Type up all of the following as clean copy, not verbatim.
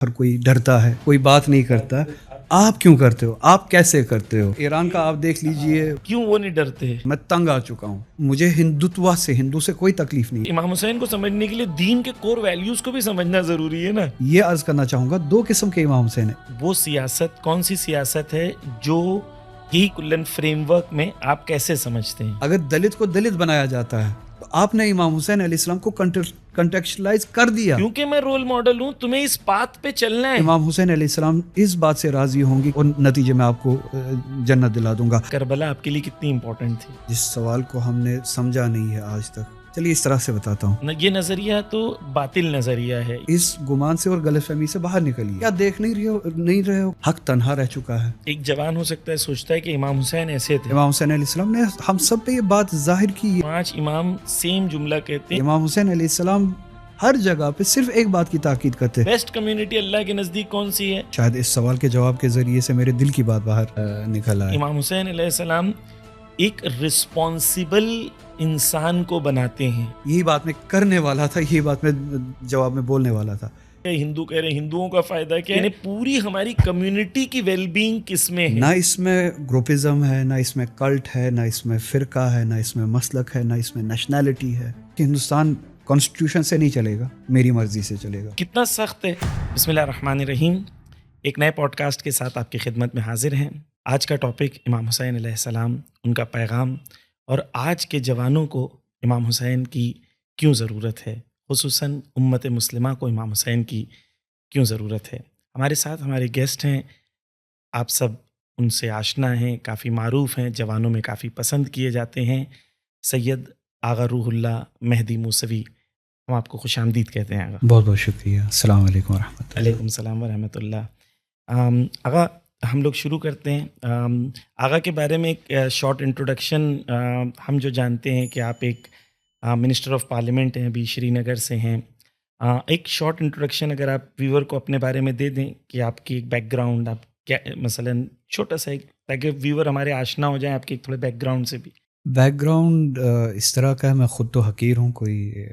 ہر کوئی ڈرتا ہے، کوئی بات نہیں کرتا. آپ کیوں کرتے ہو؟ آپ کیسے کرتے ہو؟ ایران کا آپ دیکھ لیجئے. کیوں وہ نہیں ڈرتے؟ میں تنگ آ چکا ہوں. مجھے ہندوتوا سے، ہندو سے کوئی تکلیف نہیں. امام حسین کو سمجھنے کے لیے دین کے کور ویلیوز کو بھی سمجھنا ضروری ہے نا. یہ عرض کرنا چاہوں گا، دو قسم کے امام حسین ہیں. وہ سیاست کون سی سیاست ہے جو یہی کلن فریم ورک میں آپ کیسے سمجھتے ہیں؟ اگر دلت کو دلت بنایا جاتا ہے تو آپ نے امام حسین علیہ السلام کو کنٹیکسچلائز کر دیا. کیونکہ میں رول ماڈل ہوں، تمہیں اس بات پہ چلنا ہے. امام حسین علیہ السلام اس بات سے راضی ہوں گی اور نتیجے میں آپ کو جنت دلا دوں گا. کربلا آپ کے لیے کتنی امپورٹنٹ تھی؟ جس سوال کو ہم نے سمجھا نہیں ہے آج تک، چلیے اس طرح سے بتاتا ہوں. یہ نظریہ تو باطل نظریہ ہے. اس گمان سے اور غلط فہمی سے باہر نکلیے. کیا دیکھ نہیں رہے ہو؟ حق تنہا رہ چکا ہے. ایک جوان ہو سکتا ہے سوچتا ہے کہ امام حسین ایسے تھے. امام حسین علیہ السلام نے ہم سب پہ یہ بات ظاہر کی. 5 امام سیم جملہ کہتے ہیں. امام حسین علیہ السلام ہر جگہ پہ صرف ایک بات کی تاکید کرتے. بیسٹ کمیونٹی اللہ کے نزدیک کون سی ہے؟ شاید اس سوال کے جواب کے ذریعے سے میرے دل کی بات باہر نکل آئے. امام حسین علیہ السلام ایک رسپانسیبل انسان کو بناتے ہیں. یہی بات میں کرنے والا تھا، یہی بات میں جواب میں بولنے والا تھا. ہندو کہہ رہے ہیں ہندوؤں کا فائدہ کیا ہے؟ پوری ہماری کمیونٹی کی ویل بینگ کس میں ہے؟ نہ اس میں گروپزم ہے، نہ اس میں کلٹ ہے، نہ اس میں فرقہ ہے، نہ اس میں مسلک ہے، نہ اس میں نیشنلٹی ہے. کہ ہندوستان کانسٹیٹیوشن سے نہیں چلے گا، میری مرضی سے چلے گا. کتنا سخت ہے. بسم اللہ الرحمن الرحیم. ایک نئے پوڈ کاسٹ کے ساتھ آپ کی خدمت میں حاضر ہیں. آج کا ٹاپک امام حسین علیہ السلام، ان کا پیغام، اور آج کے جوانوں کو امام حسین کی کیوں ضرورت ہے، خصوصاً امت مسلمہ کو امام حسین کی کیوں ضرورت ہے. ہمارے ساتھ ہمارے گیسٹ ہیں، آپ سب ان سے آشنا ہیں، کافی معروف ہیں، جوانوں میں کافی پسند کیے جاتے ہیں. سید آغا روح اللہ مہدی موسوی، ہم آپ کو خوش آمدید کہتے ہیں. آغا بہت بہت شکریہ. السلام علیکم ورحمۃ اللہ. علیکم السلام ورحمۃ اللہ. آغا ہم لوگ شروع کرتے ہیں. آغا کے بارے میں ایک شارٹ انٹروڈکشن. ہم جو جانتے ہیں کہ آپ ایک منسٹر آف پارلیمنٹ ہیں، ابھی شری نگر سے ہیں. ایک شارٹ انٹروڈکشن اگر آپ ویور کو اپنے بارے میں دے دیں کہ آپ کی ایک بیک گراؤنڈ، آپ کیا مثلاً چھوٹا سا ایک، تاکہ ویور ہمارے آشنا ہو جائیں آپ کے تھوڑے بیک گراؤنڈ سے بھی. بیک گراؤنڈ اس طرح کا ہے، میں خود تو حقیر ہوں، کوئی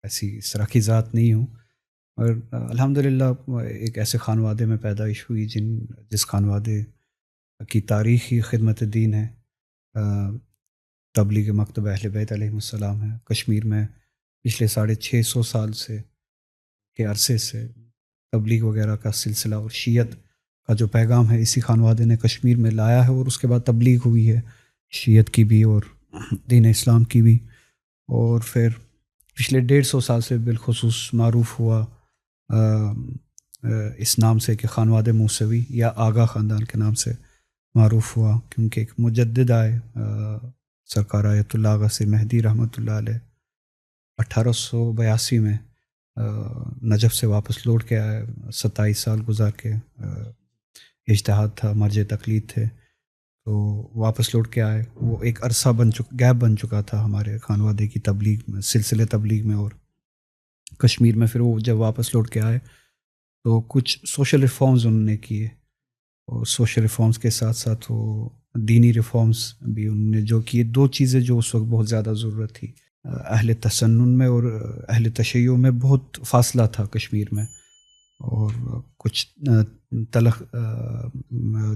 ایسی اس طرح کی ذات نہیں ہوں، اور الحمدللہ ایک ایسے خانوادے میں پیدائش ہوئی جس خانوادے کی تاریخی خدمت دین ہے. تبلیغ مکتب اہل بیت علیہ السلام ہے. کشمیر میں پچھلے 650 سال سے کے عرصے سے تبلیغ وغیرہ کا سلسلہ اور شیعت کا جو پیغام ہے اسی خانوادے نے کشمیر میں لایا ہے، اور اس کے بعد تبلیغ ہوئی ہے شیعت کی بھی اور دین اسلام کی بھی. اور پھر پچھلے 150 سال سے بالخصوص معروف ہوا اس نام سے کہ خانواد موسوی یا آغا خاندان کے نام سے معروف ہوا، کیونکہ ایک مجدد آئے سرکار آیت اللہ آغا سے مہدی رحمۃ اللہ علیہ 1882 میں نجف سے واپس لوٹ کے آئے. 27 سال گزار کے اجتہاد تھا، مرجع تقلید تھے، تو واپس لوٹ کے آئے. وہ ایک عرصہ گیپ بن چکا تھا ہمارے خانوادے کی تبلیغ میں، سلسلے تبلیغ میں اور کشمیر میں. پھر وہ جب واپس لوٹ کے آئے تو کچھ سوشل ریفارمز انہوں نے کیے، اور سوشل ریفارمز کے ساتھ ساتھ وہ دینی ریفارمز بھی انہوں نے جو کیے. 2 چیزیں جو اس وقت بہت زیادہ ضرورت تھی، اہل تسنن میں اور اہل تشیع میں بہت فاصلہ تھا کشمیر میں، اور کچھ تلخ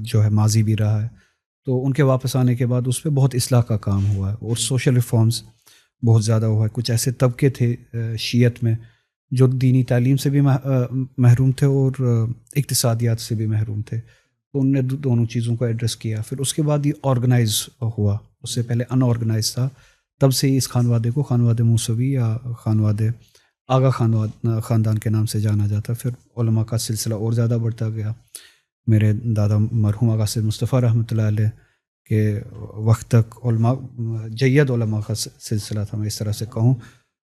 جو ہے ماضی بھی رہا ہے. تو ان کے واپس آنے کے بعد اس پہ بہت اصلاح کا کام ہوا ہے، اور سوشل ریفارمز بہت زیادہ ہوا ہے. کچھ ایسے طبقے تھے شیعت میں جو دینی تعلیم سے بھی محروم تھے اور اقتصادیات سے بھی محروم تھے، تو ان نے دونوں چیزوں کو ایڈریس کیا. پھر اس کے بعد یہ آرگنائز ہوا، اس سے پہلے ان آرگنائز تھا. تب سے اس خانوادے کو خانواد موسوی یا خانواد آغا خاندان کے نام سے جانا جاتا. پھر علماء کا سلسلہ اور زیادہ بڑھتا گیا. میرے دادا مرحوم آغا سید مصطفیٰ رحمۃ اللہ علیہ کے وقت تک علماء جید علماء کا سلسلہ تھا، میں اس طرح سے کہوں.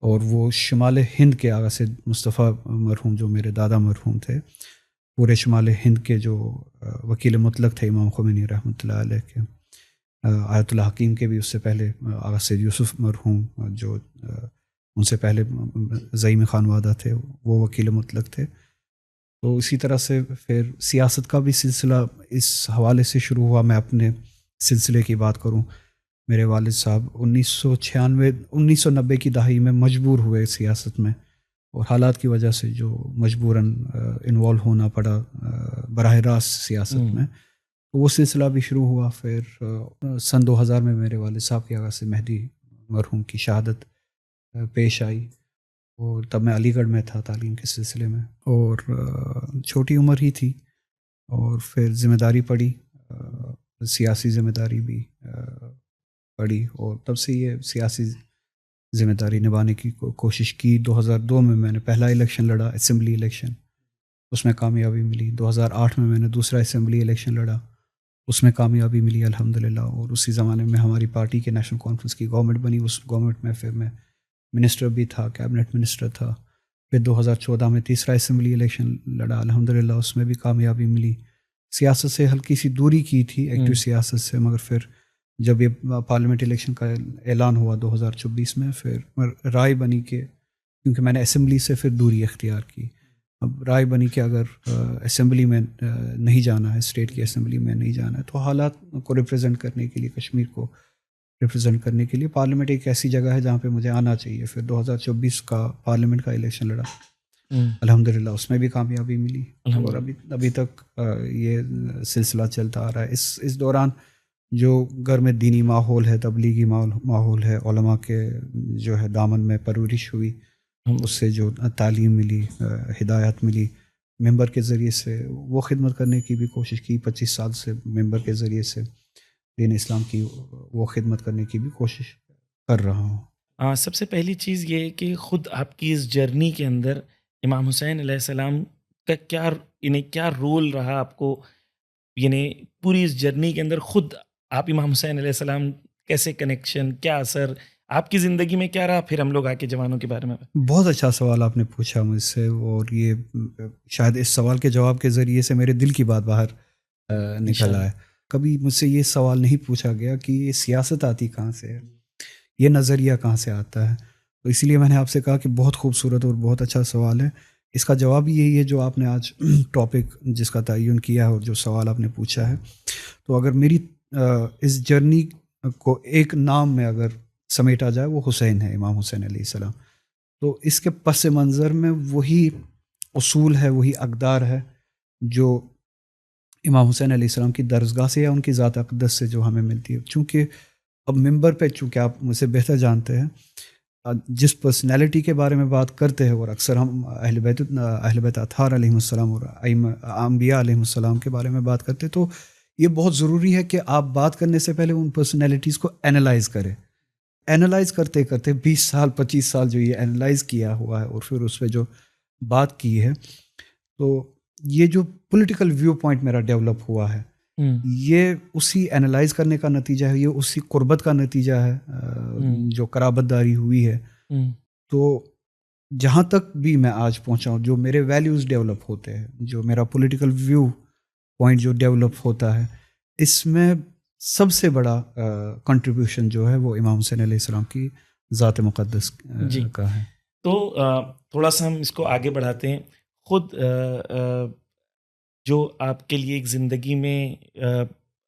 اور وہ شمال ہند کے آغا سید مصطفیٰ مرحوم جو میرے دادا مرحوم تھے، پورے شمال ہند کے جو وکیل مطلق تھے امام خمینی رحمۃ اللہ علیہ کے، آیت اللہ حکیم کے بھی اس سے پہلے آغا سید یوسف مرحوم جو ان سے پہلے زعیم خانوادہ تھے، وہ وکیل مطلق تھے. تو اسی طرح سے پھر سیاست کا بھی سلسلہ اس حوالے سے شروع ہوا. میں اپنے سلسلے کی بات کروں، میرے والد صاحب 1990 کی دہائی میں مجبور ہوئے سیاست میں اور حالات کی وجہ سے جو مجبوراً انوالو ہونا پڑا براہ راست سیاست میں، وہ سلسلہ بھی شروع ہوا. پھر سن 2000 میں میرے والد صاحب کی آغاز سے مہدی مرحوم کی شہادت پیش آئی، اور تب میں علی گڑھ میں تھا تعلیم کے سلسلے میں، اور چھوٹی عمر ہی تھی. اور پھر ذمہ داری پڑی، سیاسی ذمہ داری بھی پڑی، اور تب سے یہ سیاسی ذمہ داری نبھانے کی کوشش کی. 2002 میں میں نے پہلا الیکشن لڑا، اسمبلی الیکشن، اس میں کامیابی ملی. 2008 میں میں نے دوسرا اسمبلی الیکشن لڑا، اس میں کامیابی ملی الحمدللہ. اور اسی زمانے میں ہماری پارٹی کے نیشنل کانفرنس کی گورنمنٹ بنی، اس گورنمنٹ میں پھر میں منسٹر بھی تھا، کیبنٹ منسٹر تھا. پھر 2014 میں تیسرا اسمبلی الیکشن لڑا الحمدللہ، اس میں بھی کامیابی ملی. سیاست سے ہلکی سی دوری کی تھی، ایکٹیو سیاست سے، مگر پھر جب یہ پارلیمنٹ الیکشن کا اعلان ہوا 2024 میں، پھر رائے بنی کہ کیونکہ میں نے اسمبلی سے پھر دوری اختیار کی، اب رائے بنی کہ اگر اسمبلی میں نہیں جانا ہے، اسٹیٹ کی اسمبلی میں نہیں جانا ہے، تو حالات کو ریپرزینٹ کرنے کے لیے، کشمیر کو ریپرزینٹ کرنے کے لیے پارلیمنٹ ایک ایسی جگہ ہے جہاں پہ مجھے آنا چاہیے. پھر 2024 کا پارلیمنٹ کا الیکشن لڑا الحمدللہ، اس میں بھی کامیابی ملی، اور ابھی تک یہ سلسلہ چلتا آ رہا ہے. اس دوران جو گھر میں دینی ماحول ہے، تبلیغی ماحول ہے، علماء کے جو ہے دامن میں پرورش ہوئی، اس سے جو تعلیم ملی، ہدایت ملی ممبر کے ذریعے سے، وہ خدمت کرنے کی بھی کوشش کی. 25 سال سے ممبر کے ذریعے سے دین اسلام کی وہ خدمت کرنے کی بھی کوشش کر رہا ہوں. سب سے پہلی چیز یہ ہے کہ خود آپ کی اس جرنی کے اندر امام حسین علیہ السلام کا کیا رول رہا آپ کو، یعنی پوری اس جرنی کے اندر خود آپ امام حسین علیہ السلام کیسے کنیکشن، کیا اثر آپ کی زندگی میں کیا رہا؟ پھر ہم لوگ آگے جوانوں کے بارے میں. بہت اچھا سوال آپ نے پوچھا مجھ سے، اور یہ شاید اس سوال کے جواب کے ذریعے سے میرے دل کی بات باہر نکل آئے. کبھی مجھ سے یہ سوال نہیں پوچھا گیا کہ یہ سیاست آتی کہاں سے ہے، یہ نظریہ کہاں سے آتا ہے، تو اسی لیے میں نے آپ سے کہا کہ بہت خوبصورت اور بہت اچھا سوال ہے. اس کا جواب یہی ہے جو آپ نے آج ٹاپک جس کا تعین کیا ہے اور جو سوال آپ نے پوچھا ہے. تو اگر میری اس جرنی کو ایک نام میں اگر سمیٹا جائے، وہ حسین ہے، امام حسین علیہ السلام. تو اس کے پس منظر میں وہی اصول ہے، وہی اقدار ہے جو امام حسین علیہ السلام کی درسگاہ سے یا ان کی ذات اقدس سے جو ہمیں ملتی ہے. چونکہ اب ممبر پہ، چونکہ آپ مجھ سے بہتر جانتے ہیں، جس پرسنالٹی کے بارے میں بات کرتے ہیں، اور اکثر ہم اہل بیت اطہار علیہ السلام اور انبیاء علیہ السلام کے بارے میں بات کرتے، تو یہ بہت ضروری ہے کہ آپ بات کرنے سے پہلے ان پرسنالٹیز کو اینالائز کریں. اینالائز کرتے کرتے 20 سال 25 سال جو یہ اینالائز کیا ہوا ہے اور پھر اس پہ جو بات کی ہے، تو یہ جو پولیٹیکل ویو پوائنٹ میرا ڈیولپ ہوا ہے، یہ اسی اینالائز کرنے کا نتیجہ ہے، یہ اسی قربت کا نتیجہ ہے جو قرابت داری ہوئی ہے. تو جہاں تک بھی میں آج پہنچا ہوں، جو میرے ویلیوز ڈیولپ ہوتے ہیں، جو میرا پولیٹیکل ویو پوائنٹ جو ڈیولپ ہوتا ہے، اس میں سب سے بڑا کنٹریبیوشن جو ہے وہ امام حسین علیہ السلام کی ذات مقدس کا ہے. تو تھوڑا سا ہم اس کو آگے بڑھاتے ہیں. خود جو آپ کے لیے ایک زندگی میں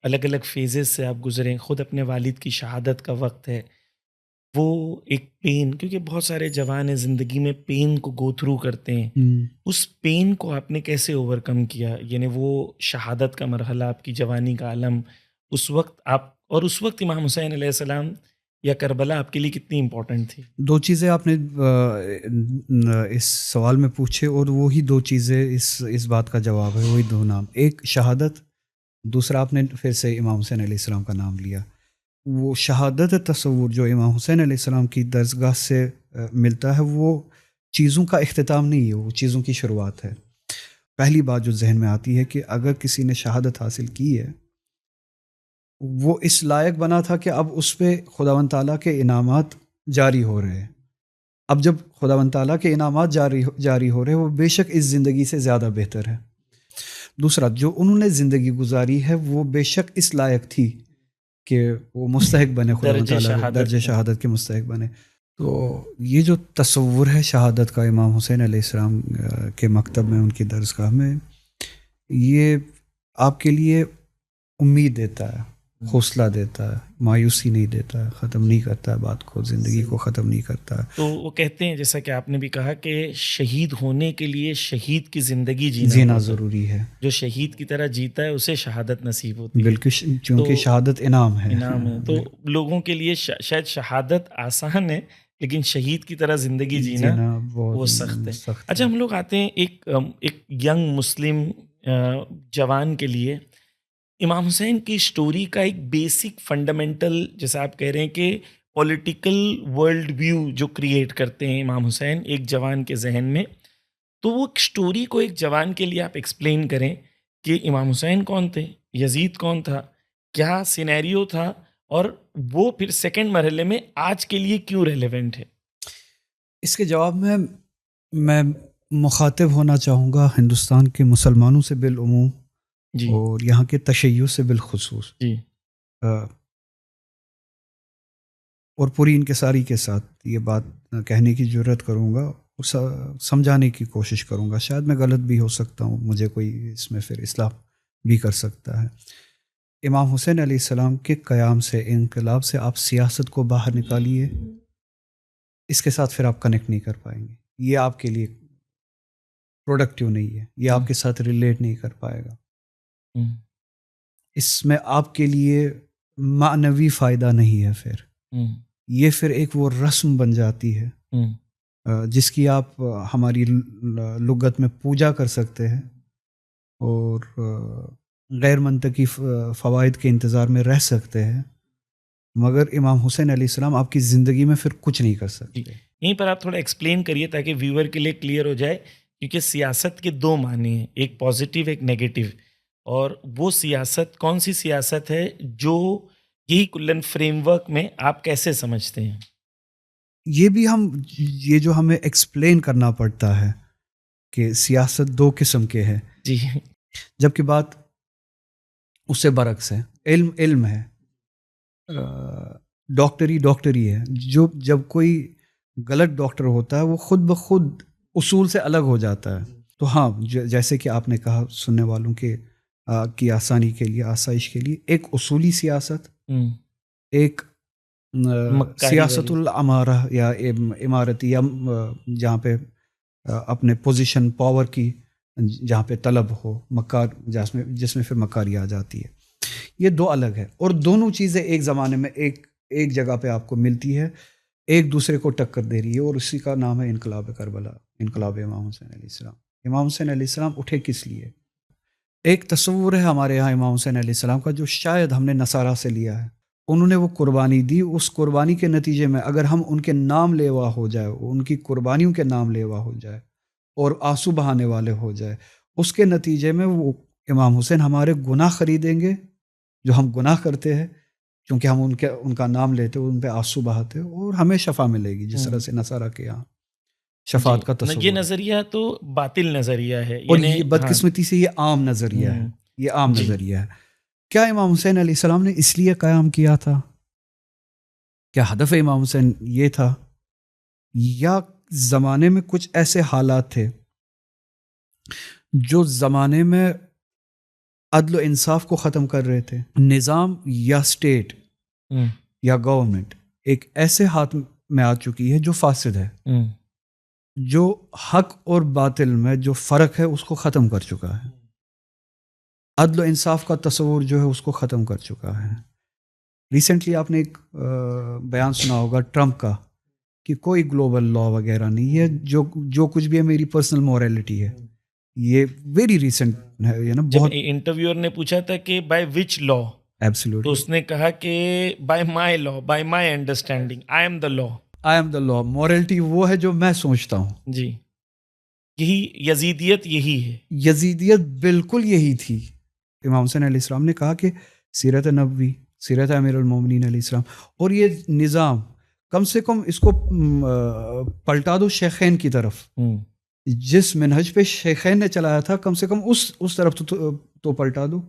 الگ الگ فیزز سے آپ گزریں، خود اپنے والد کی شہادت کا وقت ہے، وہ ایک پین، کیونکہ بہت سارے جوان زندگی میں پین کو گو تھرو کرتے ہیں، اس پین کو آپ نے کیسے اوور کم کیا؟ یعنی وہ شہادت کا مرحلہ، آپ کی جوانی کا عالم، اس وقت اس وقت امام حسین علیہ السلام یا کربلا آپ کے لیے کتنی امپورٹنٹ تھی؟ 2 چیزیں آپ نے اس سوال میں پوچھے، اور وہی 2 چیزیں اس بات کا جواب ہے، وہی 2 نام، ایک شہادت، دوسرا آپ نے پھر سے امام حسین علیہ السلام کا نام لیا. وہ شہادت تصور جو امام حسین علیہ السلام کی درسگاہ سے ملتا ہے، وہ چیزوں کا اختتام نہیں ہے، وہ چیزوں کی شروعات ہے. پہلی بات جو ذہن میں آتی ہے کہ اگر کسی نے شہادت حاصل کی ہے، وہ اس لائق بنا تھا کہ اب اس پہ خداوند تعالیٰ کے انعامات جاری ہو رہے ہیں. اب جب خداوند تعالیٰ کے انعامات جاری ہو رہے ہیں، وہ بے شک اس زندگی سے زیادہ بہتر ہے. دوسرا، جو انہوں نے زندگی گزاری ہے، وہ بے شک اس لائق تھی کہ وہ مستحق بنے، خداوند تعالیٰ درجہ شہادت کے مستحق بنے. تو یہ جو تصور ہے شہادت کا امام حسین علیہ السلام کے مکتب میں، ان کی درسگاہ میں، یہ آپ کے لیے امید دیتا ہے، حوصلہ دیتا ہے، مایوسی نہیں دیتا ہے، ختم نہیں کرتا ہے بات کو، زندگی کو ختم نہیں کرتا ہے۔ تو وہ کہتے ہیں جیسا کہ آپ نے بھی کہا کہ شہید ہونے کے لیے شہید کی زندگی جینا جینا ہوتا ہے، ضروری ہے، جو شہید کی طرح جیتا ہے اسے شہادت نصیب ہوتی ہے۔ بالکل، چونکہ تو شہادت انعام ہے۔ انعام ہے، تو لوگوں کے لیے شاید شہادت آسان ہے لیکن شہید کی طرح زندگی جینا جینا بہت وہ سخت ہے۔ سخت اچھا، ہے۔ ہم لوگ آتے ہیں ایک ینگ مسلم جوان کے لیے امام حسین کی سٹوری کا ایک بیسک فنڈامنٹل، جیسے آپ کہہ رہے ہیں کہ پولیٹیکل ورلڈ ویو جو کریٹ کرتے ہیں امام حسین ایک جوان کے ذہن میں، تو وہ سٹوری کو ایک جوان کے لیے آپ ایکسپلین کریں کہ امام حسین کون تھے، یزید کون تھا، کیا سینیریو تھا، اور وہ پھر سیکنڈ مرحلے میں آج کے لیے کیوں ریلیونٹ ہے۔ اس کے جواب میں مخاطب ہونا چاہوں گا ہندوستان کے مسلمانوں سے بالعموم، جی اور یہاں کے تشیع سے بالخصوص، جی اور پوری انکساری کے ساتھ یہ بات کہنے کی جرت کروں گا اور سمجھانے کی کوشش کروں گا۔ شاید میں غلط بھی ہو سکتا ہوں، مجھے کوئی اس میں پھر اصلاح بھی کر سکتا ہے۔ امام حسین علیہ السلام کے قیام سے، انقلاب سے آپ سیاست کو باہر نکالیے، اس کے ساتھ پھر آپ کنیکٹ نہیں کر پائیں گے، یہ آپ کے لیے پروڈکٹیو نہیں ہے، یہ آپ کے ساتھ ریلیٹ نہیں کر پائے گا، اس میں آپ کے لیے معنوی فائدہ نہیں ہے، یہ پھر ایک وہ رسم بن جاتی ہے جس کی آپ ہماری لغت میں پوجا کر سکتے ہیں اور غیر منطقی فوائد کے انتظار میں رہ سکتے ہیں، مگر امام حسین علیہ السلام آپ کی زندگی میں پھر کچھ نہیں کر سکتے۔ یہیں پر آپ تھوڑا ایکسپلین کریے تاکہ ویور کے لیے کلیئر ہو جائے، کیونکہ سیاست کے دو معنی ہیں، ایک پازیٹیو ایک نیگیٹو، اور وہ سیاست کون سی سیاست ہے جو یہی کلن فریم ورک میں آپ کیسے سمجھتے ہیں؟ یہ جو ہمیں ایکسپلین کرنا پڑتا ہے کہ سیاست دو قسم کے ہیں، جی جبکہ بات اس سے برعکس ہے۔ علم ہے، ڈاکٹری ہے، جب کوئی غلط ڈاکٹر ہوتا ہے وہ خود بخود اصول سے الگ ہو جاتا ہے۔ تو ہاں، جیسے کہ آپ نے کہا، سننے والوں کی آسانی کے لیے، آسائش کے لیے، ایک اصولی سیاست، ایک سیاست العمارہ یا عمارتی، یا جہاں پہ اپنے پوزیشن پاور کی جہاں پہ طلب ہو، مکار، جس میں پھر مکاری آ جاتی ہے۔ یہ دو الگ ہے، اور دونوں چیزیں ایک زمانے میں ایک جگہ پہ آپ کو ملتی ہے، ایک دوسرے کو ٹکر دے رہی ہے، اور اسی کا نام ہے انقلاب کربلا، انقلاب امام حسین علیہ السلام۔ امام حسین علیہ السلام اٹھے کس لیے؟ ایک تصور ہے ہمارے یہاں امام حسین علیہ السلام کا، جو شاید ہم نے نصارہ سے لیا ہے۔ انہوں نے وہ قربانی دی، اس قربانی کے نتیجے میں اگر ہم ان کے نام لیوا ہو جائے، ان کی قربانیوں کے نام لیوا ہو جائے اور آنسو بہانے والے ہو جائے، اس کے نتیجے میں وہ امام حسین ہمارے گناہ خریدیں گے، جو ہم گناہ کرتے ہیں، کیونکہ ہم ان کا نام لیتے، ان پہ آنسو بہاتے، اور ہمیں شفا ملے گی، جس طرح سے نصارہ کے یہاں شفاعت کا تصور۔ یہ نظریہ تو باطل نظریہ ہے، اور یہ بدقسمتی سے یہ عام نظریہ ہے، یہ عام نظریہ ہے۔ کیا امام حسین علیہ السلام نے اس لیے قیام کیا تھا؟ کیا ہدف امام حسین یہ تھا، یا زمانے میں کچھ ایسے حالات تھے جو زمانے میں عدل و انصاف کو ختم کر رہے تھے؟ نظام یا اسٹیٹ یا گورنمنٹ ایک ایسے ہاتھ میں آ چکی ہے جو فاسد ہے، جو حق اور باطل میں جو فرق ہے اس کو ختم کر چکا ہے، عدل و انصاف کا تصور جو ہے اس کو ختم کر چکا ہے۔ ریسنٹلی آپ نے ایک بیان سنا ہوگا ٹرمپ کا، کہ کوئی گلوبل لا وغیرہ نہیں ہے، جو کچھ بھی ہے میری پرسنل مورالٹی ہے۔ یہ ویری ریسنٹ ہے نا، بہت۔ انٹرویور نے پوچھا تھا کہ بائی وچ لا، ایبسلیوٹلی، تو اس نے کہا کہ by my law, by my understanding, I am the law, I am the law. Morality وہ ہے جو میں سوچتا ہوں۔ جی، یہی یزیدیت، یہی ہے یزیدیت، بالکل یہی تھی۔ امام حسین علیہ السلام نے کہا کہ سیرت نبوی، سیرت امیر المومنین علیہ السلام، اور یہ نظام کم سے کم اس کو پلٹا دو شیخین کی طرف، جس منہج پہ شیخین نے چلایا تھا کم سے کم اس طرف تو پلٹا دو۔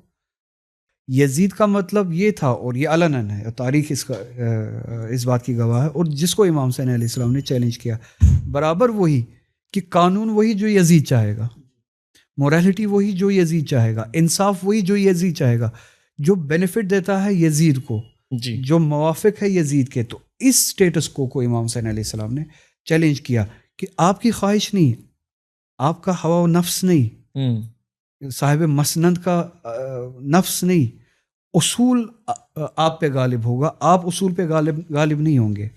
یزید کا مطلب یہ تھا، اور یہ علناً ہے، تاریخ اس بات کی گواہ ہے، اور جس کو امام حسین علیہ السلام نے چیلنج کیا، برابر وہی کہ قانون وہی جو یزید چاہے گا، مورالٹی وہی جو یزید چاہے گا، انصاف وہی جو یزید چاہے گا، جو بینیفٹ دیتا ہے یزید کو, جی جو موافق ہے یزید کے. تو اس سٹیٹس کو امام حسین علیہ السلام نے چیلنج کیا کہ آپ کی خواہش نہیں, آپ کا ہوا و نفس نہیں, صاحب مسند کا نفس نہیں, اصول آپ پہ غالب ہوگا, آپ اصول پہ غالب نہیں ہوں گے.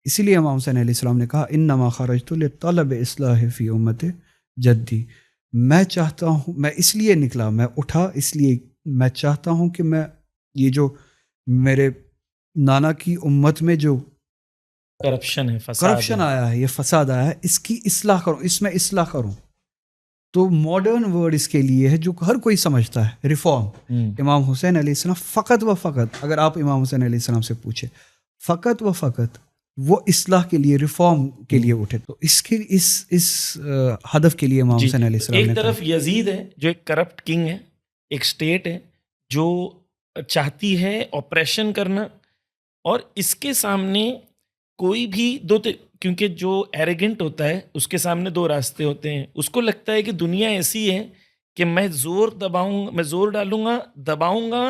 اسی لیے امام حسین علیہ السلام نے کہا انما خرجت لطلب اصلاح فی امت جدی, میں چاہتا ہوں, میں اس لیے نکلا, میں اٹھا اس لیے, میں چاہتا ہوں کہ میں یہ جو میرے نانا کی امت میں جو کرپشن آیا ہے, یہ فساد آیا ہے, اس کی اصلاح کروں, اس میں اصلاح کروں. تو ماڈرن ورڈ اس کے لیے ہے جو ہر کوئی سمجھتا ہے, ریفارم. امام حسین علیہ السلام فقط و فقط, اگر آپ امام حسین علیہ السلام سے پوچھیں, فقط و فقط وہ اصلاح کے لیے, ریفارم کے لیے اٹھے. تو اس کے اس ہدف کے لیے امام حسین علیہ السلام نے ایک طرف یزید ہے جو ایک کرپٹ کنگ ہے, ایک سٹیٹ ہے جو چاہتی ہے آپریشن کرنا, اور اس کے سامنے کوئی بھی کیونکہ جو ایریگنٹ ہوتا ہے اس کے سامنے دو راستے ہوتے ہیں. اس کو لگتا ہے کہ دنیا ایسی ہے کہ میں زور ڈالوں گا, دباؤں گا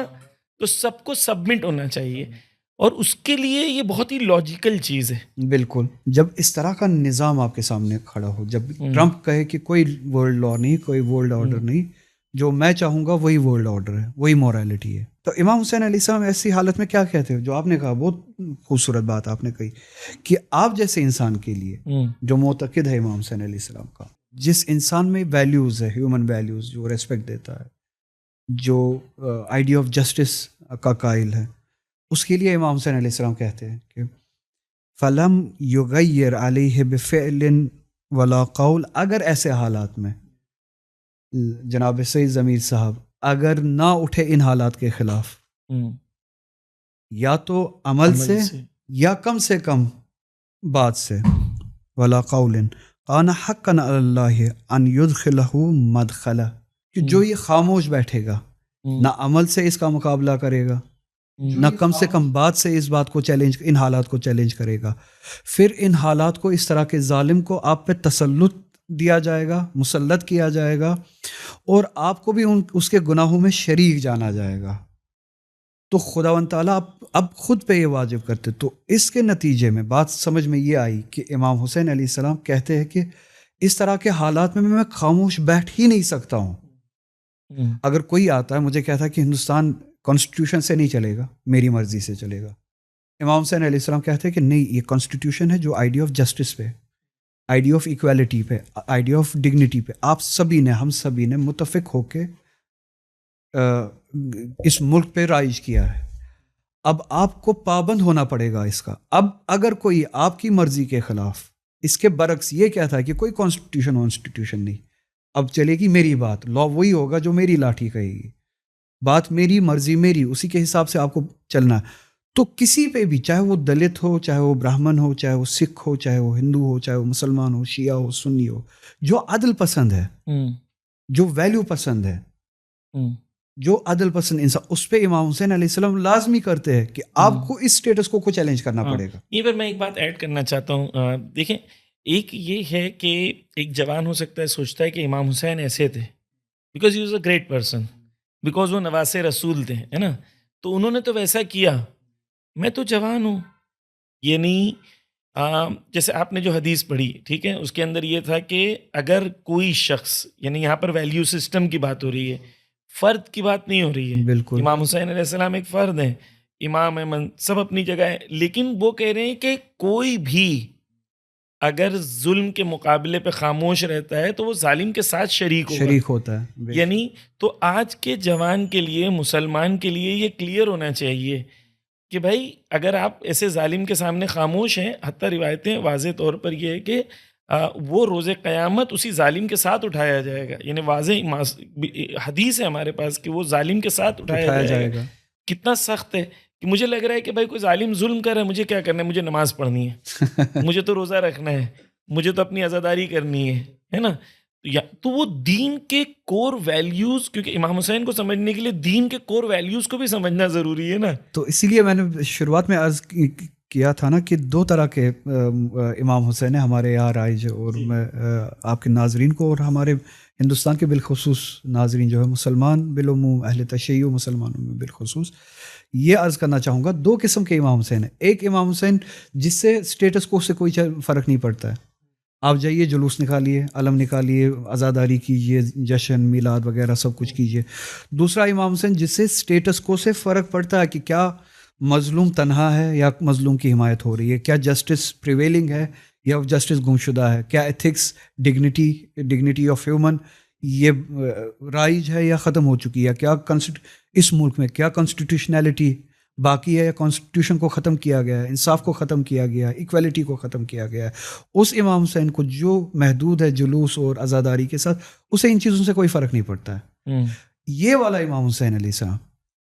تو سب کو سبمٹ ہونا چاہیے, اور اس کے لیے یہ بہت ہی لاجیکل چیز ہے. بالکل. جب اس طرح کا نظام آپ کے سامنے کھڑا ہو, جب ٹرمپ کہے کہ کوئی ورلڈ لا نہیں, کوئی ورلڈ آرڈر نہیں, جو میں چاہوں گا وہی ورلڈ آرڈر ہے, وہی موریلٹی ہے. تو امام حسین علیہ السلام ایسی حالت میں کیا کہتے ہیں, جو آپ نے کہا بہت خوبصورت بات آپ نے کہی, کہ آپ جیسے انسان کے لیے جو معتقد ہے امام حسین علیہ السلام کا, جس انسان میں ویلیوز ہے, ہیومن ویلیوز, جو ریسپیکٹ دیتا ہے, جو آئیڈیا آف جسٹس کا قائل ہے, اس کے لیے امام حسین علیہ السلام کہتے ہیں کہ فلم یغیر علیہ بفعل ولا قول. اگر ایسے حالات میں جناب سید ضمیر صاحب اگر نہ اٹھے ان حالات کے خلاف, یا تو عمل سے یا کم سے کم بات سے, ولا قول کان حقا علی اللہ ان یدخلہ مدخلہ, کہ جو یہ خاموش بیٹھے گا, نہ عمل سے اس کا مقابلہ کرے گا, نہ کم سے کم بات سے اس بات کو چیلنج, ان حالات کو چیلنج کرے گا, پھر ان حالات کو, اس طرح کے ظالم کو آپ پہ تسلط دیا جائے گا, مسلط کیا جائے گا, اور آپ کو بھی اس کے گناہوں میں شریک جانا جائے گا. تو خداوند تعالیٰ اب خود پہ یہ واجب کرتے. تو اس کے نتیجے میں بات سمجھ میں یہ آئی کہ امام حسین علیہ السلام کہتے ہیں کہ اس طرح کے حالات میں خاموش بیٹھ ہی نہیں سکتا ہوں. اگر کوئی آتا ہے مجھے کہتا ہے کہ ہندوستان کانسٹیٹیوشن سے نہیں چلے گا, میری مرضی سے چلے گا, امام حسین علیہ السلام کہتے ہیں کہ نہیں, یہ کانسٹیٹیوشن ہے جو آئیڈیا آف جسٹس پہ, آئیڈیا آف ایکویلٹی پہ, آئیڈیا آف ڈگنیٹی پہ آپ سبھی نے, ہم سبھی نے متفق ہو کے اس ملک پہ رائج کیا ہے. اب آپ کو پابند ہونا پڑے گا اس کا. اب اگر کوئی آپ کی مرضی کے خلاف, اس کے برعکس یہ کہتا ہے کہ کوئی کانسٹیٹیوشن نہیں, اب چلے گی میری بات, لا وہی ہوگا جو میری لاٹھی کہے گی, بات میری, مرضی میری, اسی کے حساب سے آپ کو چلنا ہے. تو کسی پہ بھی, چاہے وہ دلت ہو, چاہے وہ برہمن ہو, چاہے وہ سکھ ہو, چاہے وہ ہندو ہو, چاہے وہ مسلمان ہو, شیعہ ہو, سنی ہو, جو عدل پسند ہے, جو ویلیو پسند ہے, جو عدل پسند انسان, اس پہ امام حسین علیہ السلام لازمی کرتے ہیں کہ آپ کو اس سٹیٹس کو چیلنج کرنا پڑے گا. یہ پر میں ایک بات ایڈ کرنا چاہتا ہوں. دیکھیں, ایک یہ ہے کہ ایک جوان ہو سکتا ہے سوچتا ہے کہ امام حسین ایسے تھے because he was a great person, because وہ نواسے رسول تھے, ہے نا, تو انہوں نے تو ویسا کیا, میں تو جوان ہوں. یعنی جیسے آپ نے جو حدیث پڑھی, ٹھیک ہے, اس کے اندر یہ تھا کہ اگر کوئی شخص, یعنی یہاں پر ویلیو سسٹم کی بات ہو رہی ہے, فرد کی بات نہیں ہو رہی ہے. بالکل. امام حسین علیہ السلام ایک فرد ہیں, امام احمد سب اپنی جگہ ہے, لیکن وہ کہہ رہے ہیں کہ کوئی بھی اگر ظلم کے مقابلے پہ خاموش رہتا ہے تو وہ ظالم کے ساتھ شریک ہوتا ہے. یعنی تو آج کے جوان کے لیے, مسلمان کے لیے یہ کلیئر ہونا چاہیے کہ بھائی اگر آپ ایسے ظالم کے سامنے خاموش ہیں, حتیٰ روایتیں واضح طور پر یہ ہے کہ وہ روز قیامت اسی ظالم کے ساتھ اٹھایا جائے گا. یعنی واضح حدیث ہے ہمارے پاس کہ وہ ظالم کے ساتھ اٹھایا جائے گا. کتنا سخت ہے کہ مجھے لگ رہا ہے کہ بھائی کوئی ظالم ظلم کر رہا ہے, مجھے کیا کرنا ہے, مجھے نماز پڑھنی ہے, مجھے تو روزہ رکھنا ہے, مجھے تو اپنی عزاداری کرنی ہے نا. تو وہ دین کے کور ویلیوز, کیونکہ امام حسین کو سمجھنے کے لیے دین کے کور ویلیوز کو بھی سمجھنا ضروری ہے نا. تو اسی لیے میں نے شروعات میں عرض کیا تھا نا کہ دو طرح کے امام حسین ہیں ہمارے یہاں رائج, اور میں آپ کے ناظرین کو اور ہمارے ہندوستان کے بالخصوص ناظرین جو ہے مسلمان بالعموم، اہل تشیع مسلمانوں میں بالخصوص، یہ عرض کرنا چاہوں گا 2 قسم کے امام حسین ہیں. ایک امام حسین جس سے اسٹیٹس کو سے کوئی فرق نہیں پڑتا ہے، آپ جائیے جلوس نکالیے، علم نکالیے، عزاداری کیجیے، جشن میلاد وغیرہ سب کچھ کیجیے. دوسرا امام حسین جس سے اسٹیٹس کو سے فرق پڑتا ہے کہ کیا مظلوم تنہا ہے یا مظلوم کی حمایت ہو رہی ہے، کیا جسٹس پریویلنگ ہے یا جسٹس گمشدہ ہے، کیا ایتھکس، ڈگنیٹی آف ہیومن یہ رائج ہے یا ختم ہو چکی ہے، کیا اس ملک میں کیا کانسٹیٹیوشنلٹی باقی ہے یا کانسٹیٹیوشن کو ختم کیا گیا ہے، انصاف کو ختم کیا گیا ہے، ایکویلٹی کو ختم کیا گیا ہے. اس امام حسین کو جو محدود ہے جلوس اور عزاداری کے ساتھ، اسے ان چیزوں سے کوئی فرق نہیں پڑتا ہے. یہ والا امام حسین علیہ السلام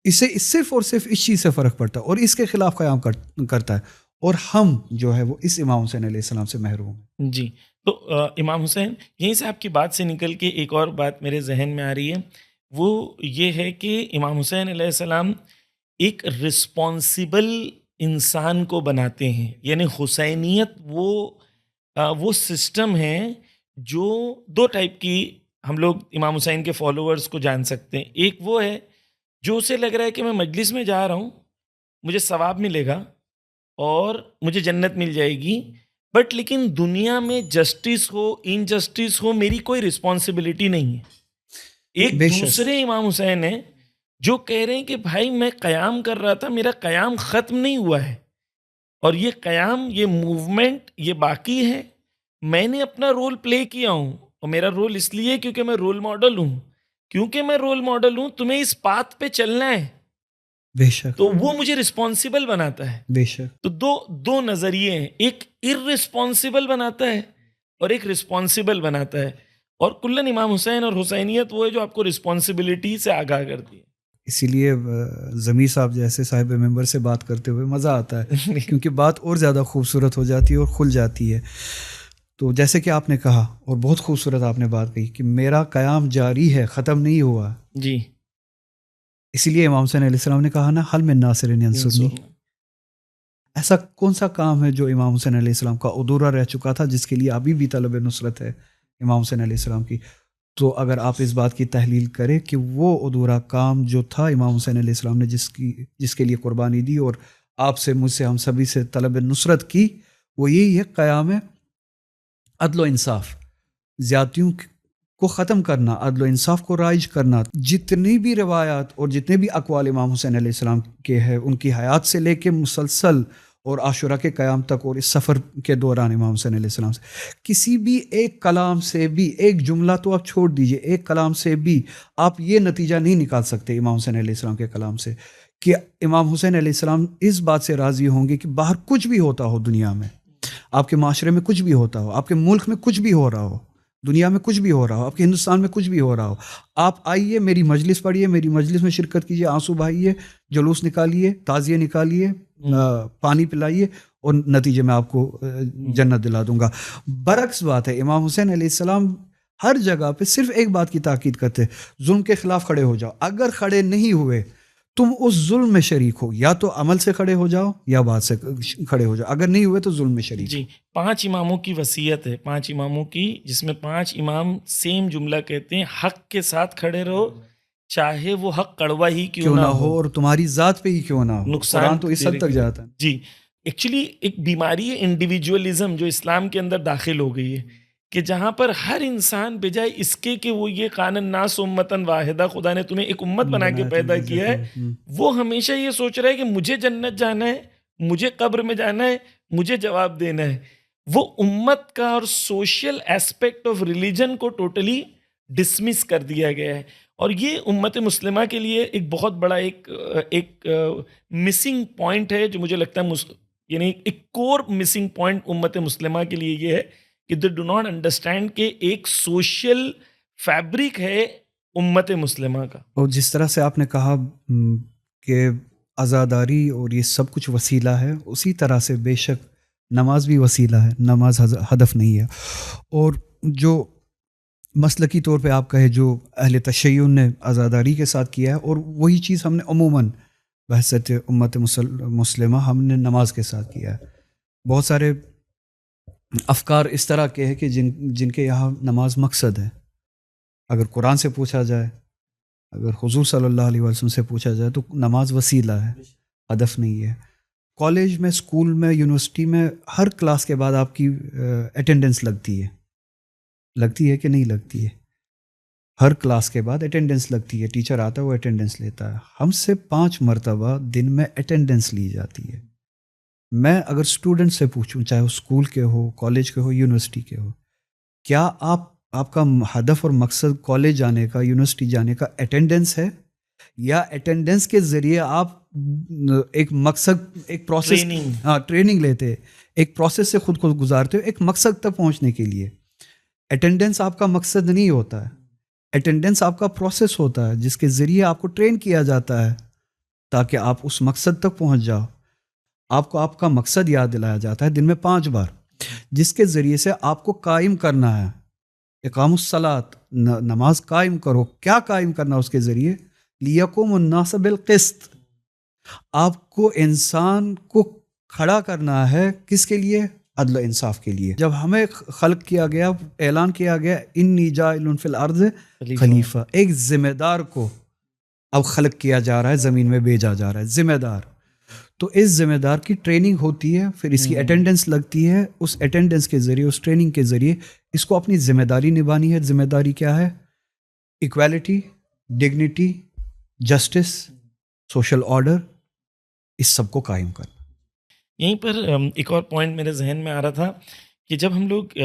اسے صرف اور صرف اس چیز سے فرق پڑتا ہے اور اس کے خلاف قیام کرتا ہے، اور ہم جو ہے وہ اس امام حسین علیہ السلام سے محروم ہیں. جی، تو امام حسین، یہیں سے آپ کی بات سے نکل کے ایک اور بات میرے ذہن میں آ رہی ہے، وہ یہ ہے کہ امام حسین علیہ السلام ایک رسپانسیبل انسان کو بناتے ہیں. یعنی حسینیت وہ سسٹم ہے جو 2 ٹائپ کی ہم لوگ امام حسین کے فالوورز کو جان سکتے ہیں. ایک وہ ہے جو اسے لگ رہا ہے کہ میں مجلس میں جا رہا ہوں، مجھے ثواب ملے گا اور مجھے جنت مل جائے گی، بٹ لیکن دنیا میں جسٹس ہو انجسٹس ہو میری کوئی رسپانسبلٹی نہیں ہے. ایک بے شک. دوسرے امام حسین ہیں جو کہہ رہے ہیں کہ بھائی میں قیام کر رہا تھا، میرا قیام ختم نہیں ہوا ہے، اور یہ قیام، یہ موومنٹ، یہ باقی ہے. میں نے اپنا رول پلے کیا ہوں، اور میرا رول اس لیے کیونکہ میں رول ماڈل ہوں. کیونکہ میں رول ماڈل ہوں، تمہیں اس پاتھ پہ چلنا ہے، بے شک، تو وہ مجھے رسپانسیبل بناتا ہے. بے شک. تو دو نظریے ہیں، ایک ارسپانسیبل بناتا ہے اور ایک رسپانسیبل بناتا ہے. اور کلن امام حسین اور حسینیت وہ ہے جو آپ کو رسپانسبلٹی سے آگاہ کرتی ہے. اسی لیے ضمیر صاحب جیسے صاحب ممبر سے بات کرتے ہوئے مزہ آتا ہے کیونکہ بات اور زیادہ خوبصورت ہو جاتی ہے اور کھل جاتی ہے. تو جیسے کہ آپ نے کہا اور بہت خوبصورت آپ نے بات کہی کہ میرا قیام جاری ہے، ختم نہیں ہوا. جی، اسی لیے امام حسین علیہ السلام نے کہا نا حل من ناصر ینصرنی. ایسا کون سا کام ہے جو امام حسین علیہ السلام کا ادھورا رہ چکا تھا جس کے لیے ابھی بھی طلب نصرت ہے امام حسین علیہ السلام کی؟ تو اگر آپ اس بات کی تحلیل کریں کہ وہ ادھورا کام جو تھا امام حسین علیہ السلام نے جس کے لیے قربانی دی اور آپ سے، مجھ سے، ہم سبھی سے طلب نصرت کی، وہ یہی ہے قیام عدل و انصاف، زیادتیوں کو ختم کرنا، عدل و انصاف کو رائج کرنا. جتنی بھی روایات اور جتنے بھی اقوال امام حسین علیہ السلام کے ہیں، ان کی حیات سے لے کے مسلسل اور عاشورہ کے قیام تک اور اس سفر کے دوران امام حسین علیہ السلام سے کسی بھی ایک کلام سے بھی، ایک جملہ تو آپ چھوڑ دیجئے، ایک کلام سے بھی آپ یہ نتیجہ نہیں نکال سکتے امام حسین علیہ السلام کے کلام سے کہ امام حسین علیہ السلام اس بات سے راضی ہوں گے کہ باہر کچھ بھی ہوتا ہو، دنیا میں آپ کے معاشرے میں کچھ بھی ہوتا ہو، آپ کے ملک میں کچھ بھی ہو رہا ہو، دنیا میں کچھ بھی ہو رہا ہو، آپ کے ہندوستان میں کچھ بھی ہو رہا ہو، آپ آئیے، میری مجلس پڑھیے، میری مجلس میں شرکت کیجیے، آنسو بہائیے، جلوس نکالیے، تعزیے نکالیے، پانی پلائیے، اور نتیجے میں آپ کو جنت دلا دوں گا. برعکس بات ہے، امام حسین علیہ السلام ہر جگہ پہ صرف ایک بات کی تاکید کرتے، ظلم کے خلاف کھڑے ہو جاؤ. اگر کھڑے نہیں ہوئے تم اس ظلم میں شریک ہو، یا تو عمل سے کھڑے ہو جاؤ یا بات سے کھڑے ہو جاؤ، اگر نہیں ہوئے تو ظلم میں شریک. جی، 5 اماموں کی وصیت ہے، 5 اماموں کی، جس میں 5 امام سیم جملہ کہتے ہیں، حق کے ساتھ کھڑے رہو، چاہے وہ حق کڑوا ہی کیوں نہ ہو، اور تمہاری ذات پہ ہی کیوں نہ ہو. نقصان قرآن تو اس حد تک جاتا ہے. جی، ایکچولی ایک بیماری ہے انڈیویجولزم جو اسلام کے اندر داخل ہو گئی ہے، کہ جہاں پر ہر انسان بجائے اس کے کہ وہ یہ قان الناس امتاً واحدہ، خدا نے تمہیں ایک امت بنا کے پیدا کیا ہے، وہ ہمیشہ یہ سوچ رہا ہے کہ مجھے جنت جانا ہے، مجھے قبر میں جانا ہے، مجھے جواب دینا ہے. وہ امت کا اور سوشل ایسپیکٹ آف ریلیجن کو ٹوٹلی ڈسمس کر دیا گیا ہے. اور یہ امت مسلمہ کے لیے ایک بہت بڑا ایک مسنگ پوائنٹ ہے، جو مجھے لگتا ہے یعنی ایک کور مسنگ پوائنٹ امت مسلمہ کے لیے یہ ہے کہ دے ڈو ناٹ انڈرسٹینڈ کہ ایک سوشل فیبرک ہے امت مسلمہ کا. اور جس طرح سے آپ نے کہا کہ عزاداری اور یہ سب کچھ وسیلہ ہے، اسی طرح سے بے شک نماز بھی وسیلہ ہے، نماز ہدف نہیں ہے. اور جو مسلکی طور پہ آپ کہے جو اہل تشیع نے عزاداری کے ساتھ کیا ہے، اور وہی چیز ہم نے عموماً بحثت امت مسلمہ ہم نے نماز کے ساتھ کیا ہے. بہت سارے افکار اس طرح کے ہیں کہ جن کے یہاں نماز مقصد ہے، اگر قرآن سے پوچھا جائے، اگر حضور صلی اللہ علیہ وسلم سے پوچھا جائے تو نماز وسیلہ ہے، ہدف نہیں ہے۔ کالج میں، اسکول میں، یونیورسٹی میں ہر کلاس کے بعد آپ کی اٹینڈنس لگتی ہے کہ نہیں لگتی ہے؟ ہر کلاس کے بعد اٹینڈنس لگتی ہے، ٹیچر آتا ہے وہ اٹینڈنس لیتا ہے۔ ہم سے 5 مرتبہ دن میں اٹینڈنس لی جاتی ہے۔ میں اگر اسٹوڈنٹ سے پوچھوں، چاہے وہ اسکول کے ہو، کالج کے ہو، یونیورسٹی کے ہو، کیا آپ کا ہدف اور مقصد کالج جانے کا، یونیورسٹی جانے کا اٹینڈنس ہے، یا اٹینڈنس کے ذریعے آپ ایک مقصد، ایک پروسیس، ٹریننگ لیتے، ایک پروسیس سے خود کو گزارتے ہو ایک مقصد تک پہنچنے کے لیے؟ اٹینڈنس آپ کا مقصد نہیں ہوتا ہے، اٹینڈنس آپ کا پروسیس ہوتا ہے جس کے ذریعے آپ کو ٹرین کیا جاتا ہے تاکہ آپ اس مقصد تک پہنچ جاؤ۔ آپ کو آپ کا مقصد یاد دلایا جاتا ہے دن میں 5 بار، جس کے ذریعے سے آپ کو قائم کرنا ہے۔ اقام الصلاۃ، نماز قائم کرو۔ کیا قائم کرنا اس کے ذریعے؟ لیقوم الناس بالقسط، آپ کو انسان کو کھڑا کرنا ہے کس کے لیے؟ عدل و انصاف کے لیے۔ جب ہمیں خلق کیا گیا، اعلان کیا گیا انی جاعل فی الارض خلیفہ، ایک ذمہ دار کو اب خلق کیا جا رہا ہے، زمین میں بھیجا جا رہا ہے، ذمہ دار۔ تو اس ذمہ دار کی ٹریننگ ہوتی ہے، پھر اس کی اٹینڈنس لگتی ہے۔ اس اٹینڈنس کے ذریعے، اس ٹریننگ کے ذریعے اس کو اپنی ذمہ داری نبھانی ہے۔ ذمہ داری کیا ہے؟ Equality, dignity, justice, social order, اس سب کو قائم کرنا۔ یہیں پر ایک اور پوائنٹ میرے ذہن میں آ رہا تھا کہ جب ہم لوگ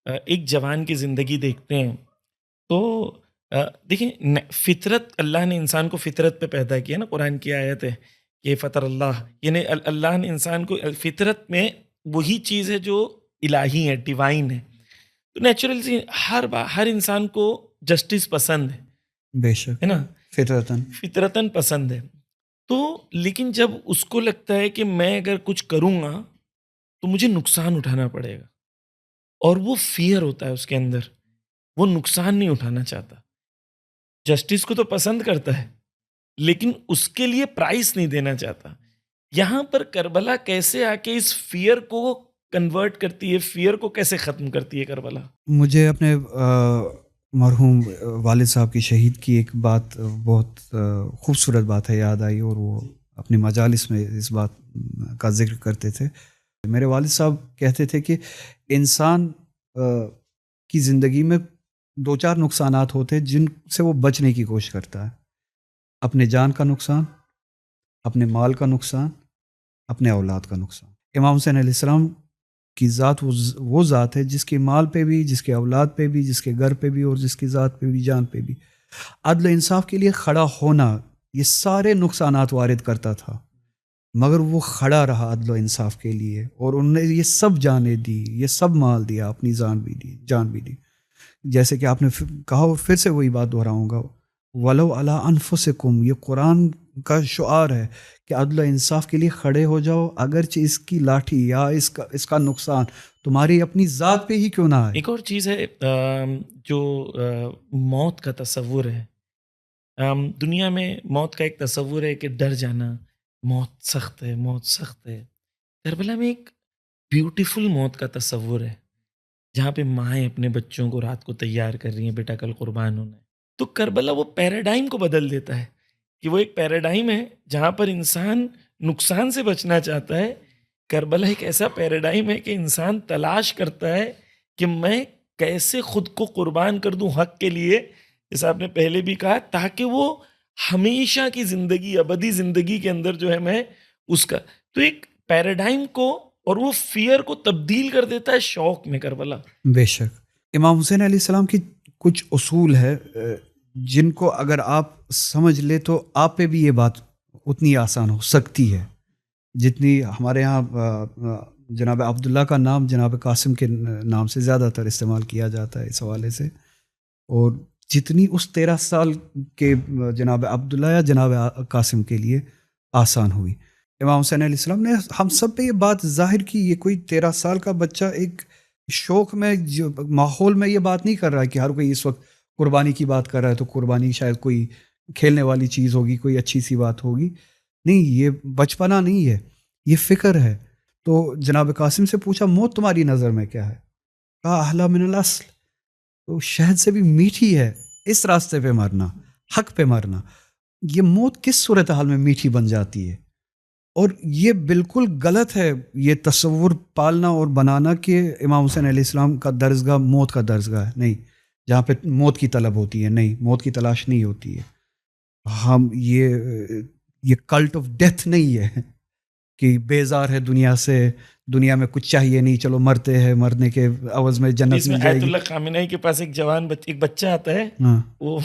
ایک جوان کی زندگی دیکھتے ہیں تو دیکھیں، فطرت، اللہ نے انسان کو فطرت پہ پیدا کیا نا، قرآن کی آیت ہے کہ فطر اللہ، یعنی اللہ نے انسان کو فطرت میں وہی چیز ہے جو الہی ہے، ڈیوائن ہے۔ تو نیچرل سی ہر انسان کو جسٹس پسند ہے، بے شک، ہے نا، فطرتاً پسند ہے۔ تو لیکن جب اس کو لگتا ہے کہ میں اگر کچھ کروں گا تو مجھے نقصان اٹھانا پڑے گا، اور وہ فیئر ہوتا ہے اس کے اندر، وہ نقصان نہیں اٹھانا چاہتا۔ جسٹس کو تو پسند کرتا ہے لیکن اس کے لیے پرائس نہیں دینا چاہتا۔ یہاں پر کربلا کیسے آ کے اس فیئر کو کنورٹ کرتی ہے، فیئر کو کیسے ختم کرتی ہے کربلا؟ مجھے اپنے مرحوم والد صاحب کی شہید کی ایک بات، بہت خوبصورت بات ہے، یاد آئی، اور وہ اپنی مجالس میں اس بات کا ذکر کرتے تھے۔ میرے والد صاحب کہتے تھے کہ انسان کی زندگی میں 2-4 نقصانات ہوتے ہیں جن سے وہ بچنے کی کوشش کرتا ہے: اپنے جان کا نقصان، اپنے مال کا نقصان، اپنے اولاد کا نقصان۔ امام حسین علیہ السلام کی ذات وہ ذات ہے جس کے مال پہ بھی، جس کے اولاد پہ بھی، جس کے گھر پہ بھی، اور جس کی ذات پہ بھی، جان پہ بھی عدل و انصاف کے لیے کھڑا ہونا، یہ سارے نقصانات وارد کرتا تھا، مگر وہ کھڑا رہا عدل و انصاف کے لیے، اور انہوں نے یہ سب جانیں دی، یہ سب مال دیا، اپنی جان بھی دی۔ جیسے کہ آپ نے کہا، اور پھر سے وہی بات دہراؤں گا، وَلَوْ عَلَىٰ أَنفُسِكُمْ، یہ قرآن کا شعار ہے کہ عدل و انصاف کے لیے کھڑے ہو جاؤ، اگرچہ اس کی لاٹھی یا اس کا نقصان تمہاری اپنی ذات پہ ہی کیوں نہ آئے۔ ایک اور چیز ہے جو موت کا تصور ہے۔ دنیا میں موت کا ایک تصور ہے کہ ڈر جانا، موت سخت ہے، موت سخت ہے۔ کربلا میں ایک بیوٹیفل موت کا تصور ہے، جہاں پہ مائیں اپنے بچوں کو رات کو تیار کر رہی ہیں، بیٹا کل قربان ہونا ہے۔ تو کربلا وہ پیراڈائم کو بدل دیتا ہے کہ وہ ایک پیراڈائم ہے جہاں پر انسان نقصان سے بچنا چاہتا ہے۔ کربلا ایک ایسا پیراڈائم ہے کہ انسان تلاش کرتا ہے کہ میں کیسے خود کو قربان کر دوں حق کے لیے، جیسا آپ نے پہلے بھی کہا، تاکہ وہ ہمیشہ کی زندگی، ابدی زندگی کے اندر جو ہے میں اس کا، تو ایک پیراڈائم کو اور وہ فیئر کو تبدیل کر دیتا ہے شوق میں کربلا۔ بے شک، امام حسین علیہ السلام کی کچھ اصول ہے جن کو اگر آپ سمجھ لے تو آپ پہ بھی یہ بات اتنی آسان ہو سکتی ہے جتنی ہمارے ہاں جناب عبداللہ کا نام جناب قاسم کے نام سے زیادہ تر استعمال کیا جاتا ہے اس حوالے سے، اور جتنی اس 13 سال کے جناب عبداللہ یا جناب قاسم کے لیے آسان ہوئی، امام حسین علیہ السلام نے ہم سب پہ یہ بات ظاہر کی۔ یہ کوئی 13 سال کا بچہ ایک شوق میں، ماحول میں یہ بات نہیں کر رہا ہے کہ ہر کوئی اس وقت قربانی کی بات کر رہا ہے تو قربانی شاید کوئی کھیلنے والی چیز ہوگی، کوئی اچھی سی بات ہوگی، نہیں، یہ بچپنا نہیں ہے، یہ فکر ہے۔ تو جناب قاسم سے پوچھا موت تمہاری نظر میں کیا ہے؟ کہا احلی من الاصل، تو شہد سے بھی میٹھی ہے اس راستے پہ مرنا، حق پہ مرنا. یہ موت کس صورتحال میں میٹھی بن جاتی ہے؟ اور یہ بالکل غلط ہے یہ تصور پالنا اور بنانا کہ امام حسین علیہ السلام کا درسگاہ موت کا درسگاہ ہے. نہیں، جہاں پہ موت کی طلب ہوتی ہے، نہیں، موت کی تلاش نہیں ہوتی ہے. ہم یہ کلٹ آف ڈیتھ نہیں ہے کہ بیزار ہے دنیا سے، دنیا میں کچھ چاہیے نہیں، چلو مرتے ہیں، مرنے کے عوض میں جنت اس میں مل جائے آیت گی. اللہ خامنہی کے پاس ایک بچہ آتا ہے، ہاں. وہ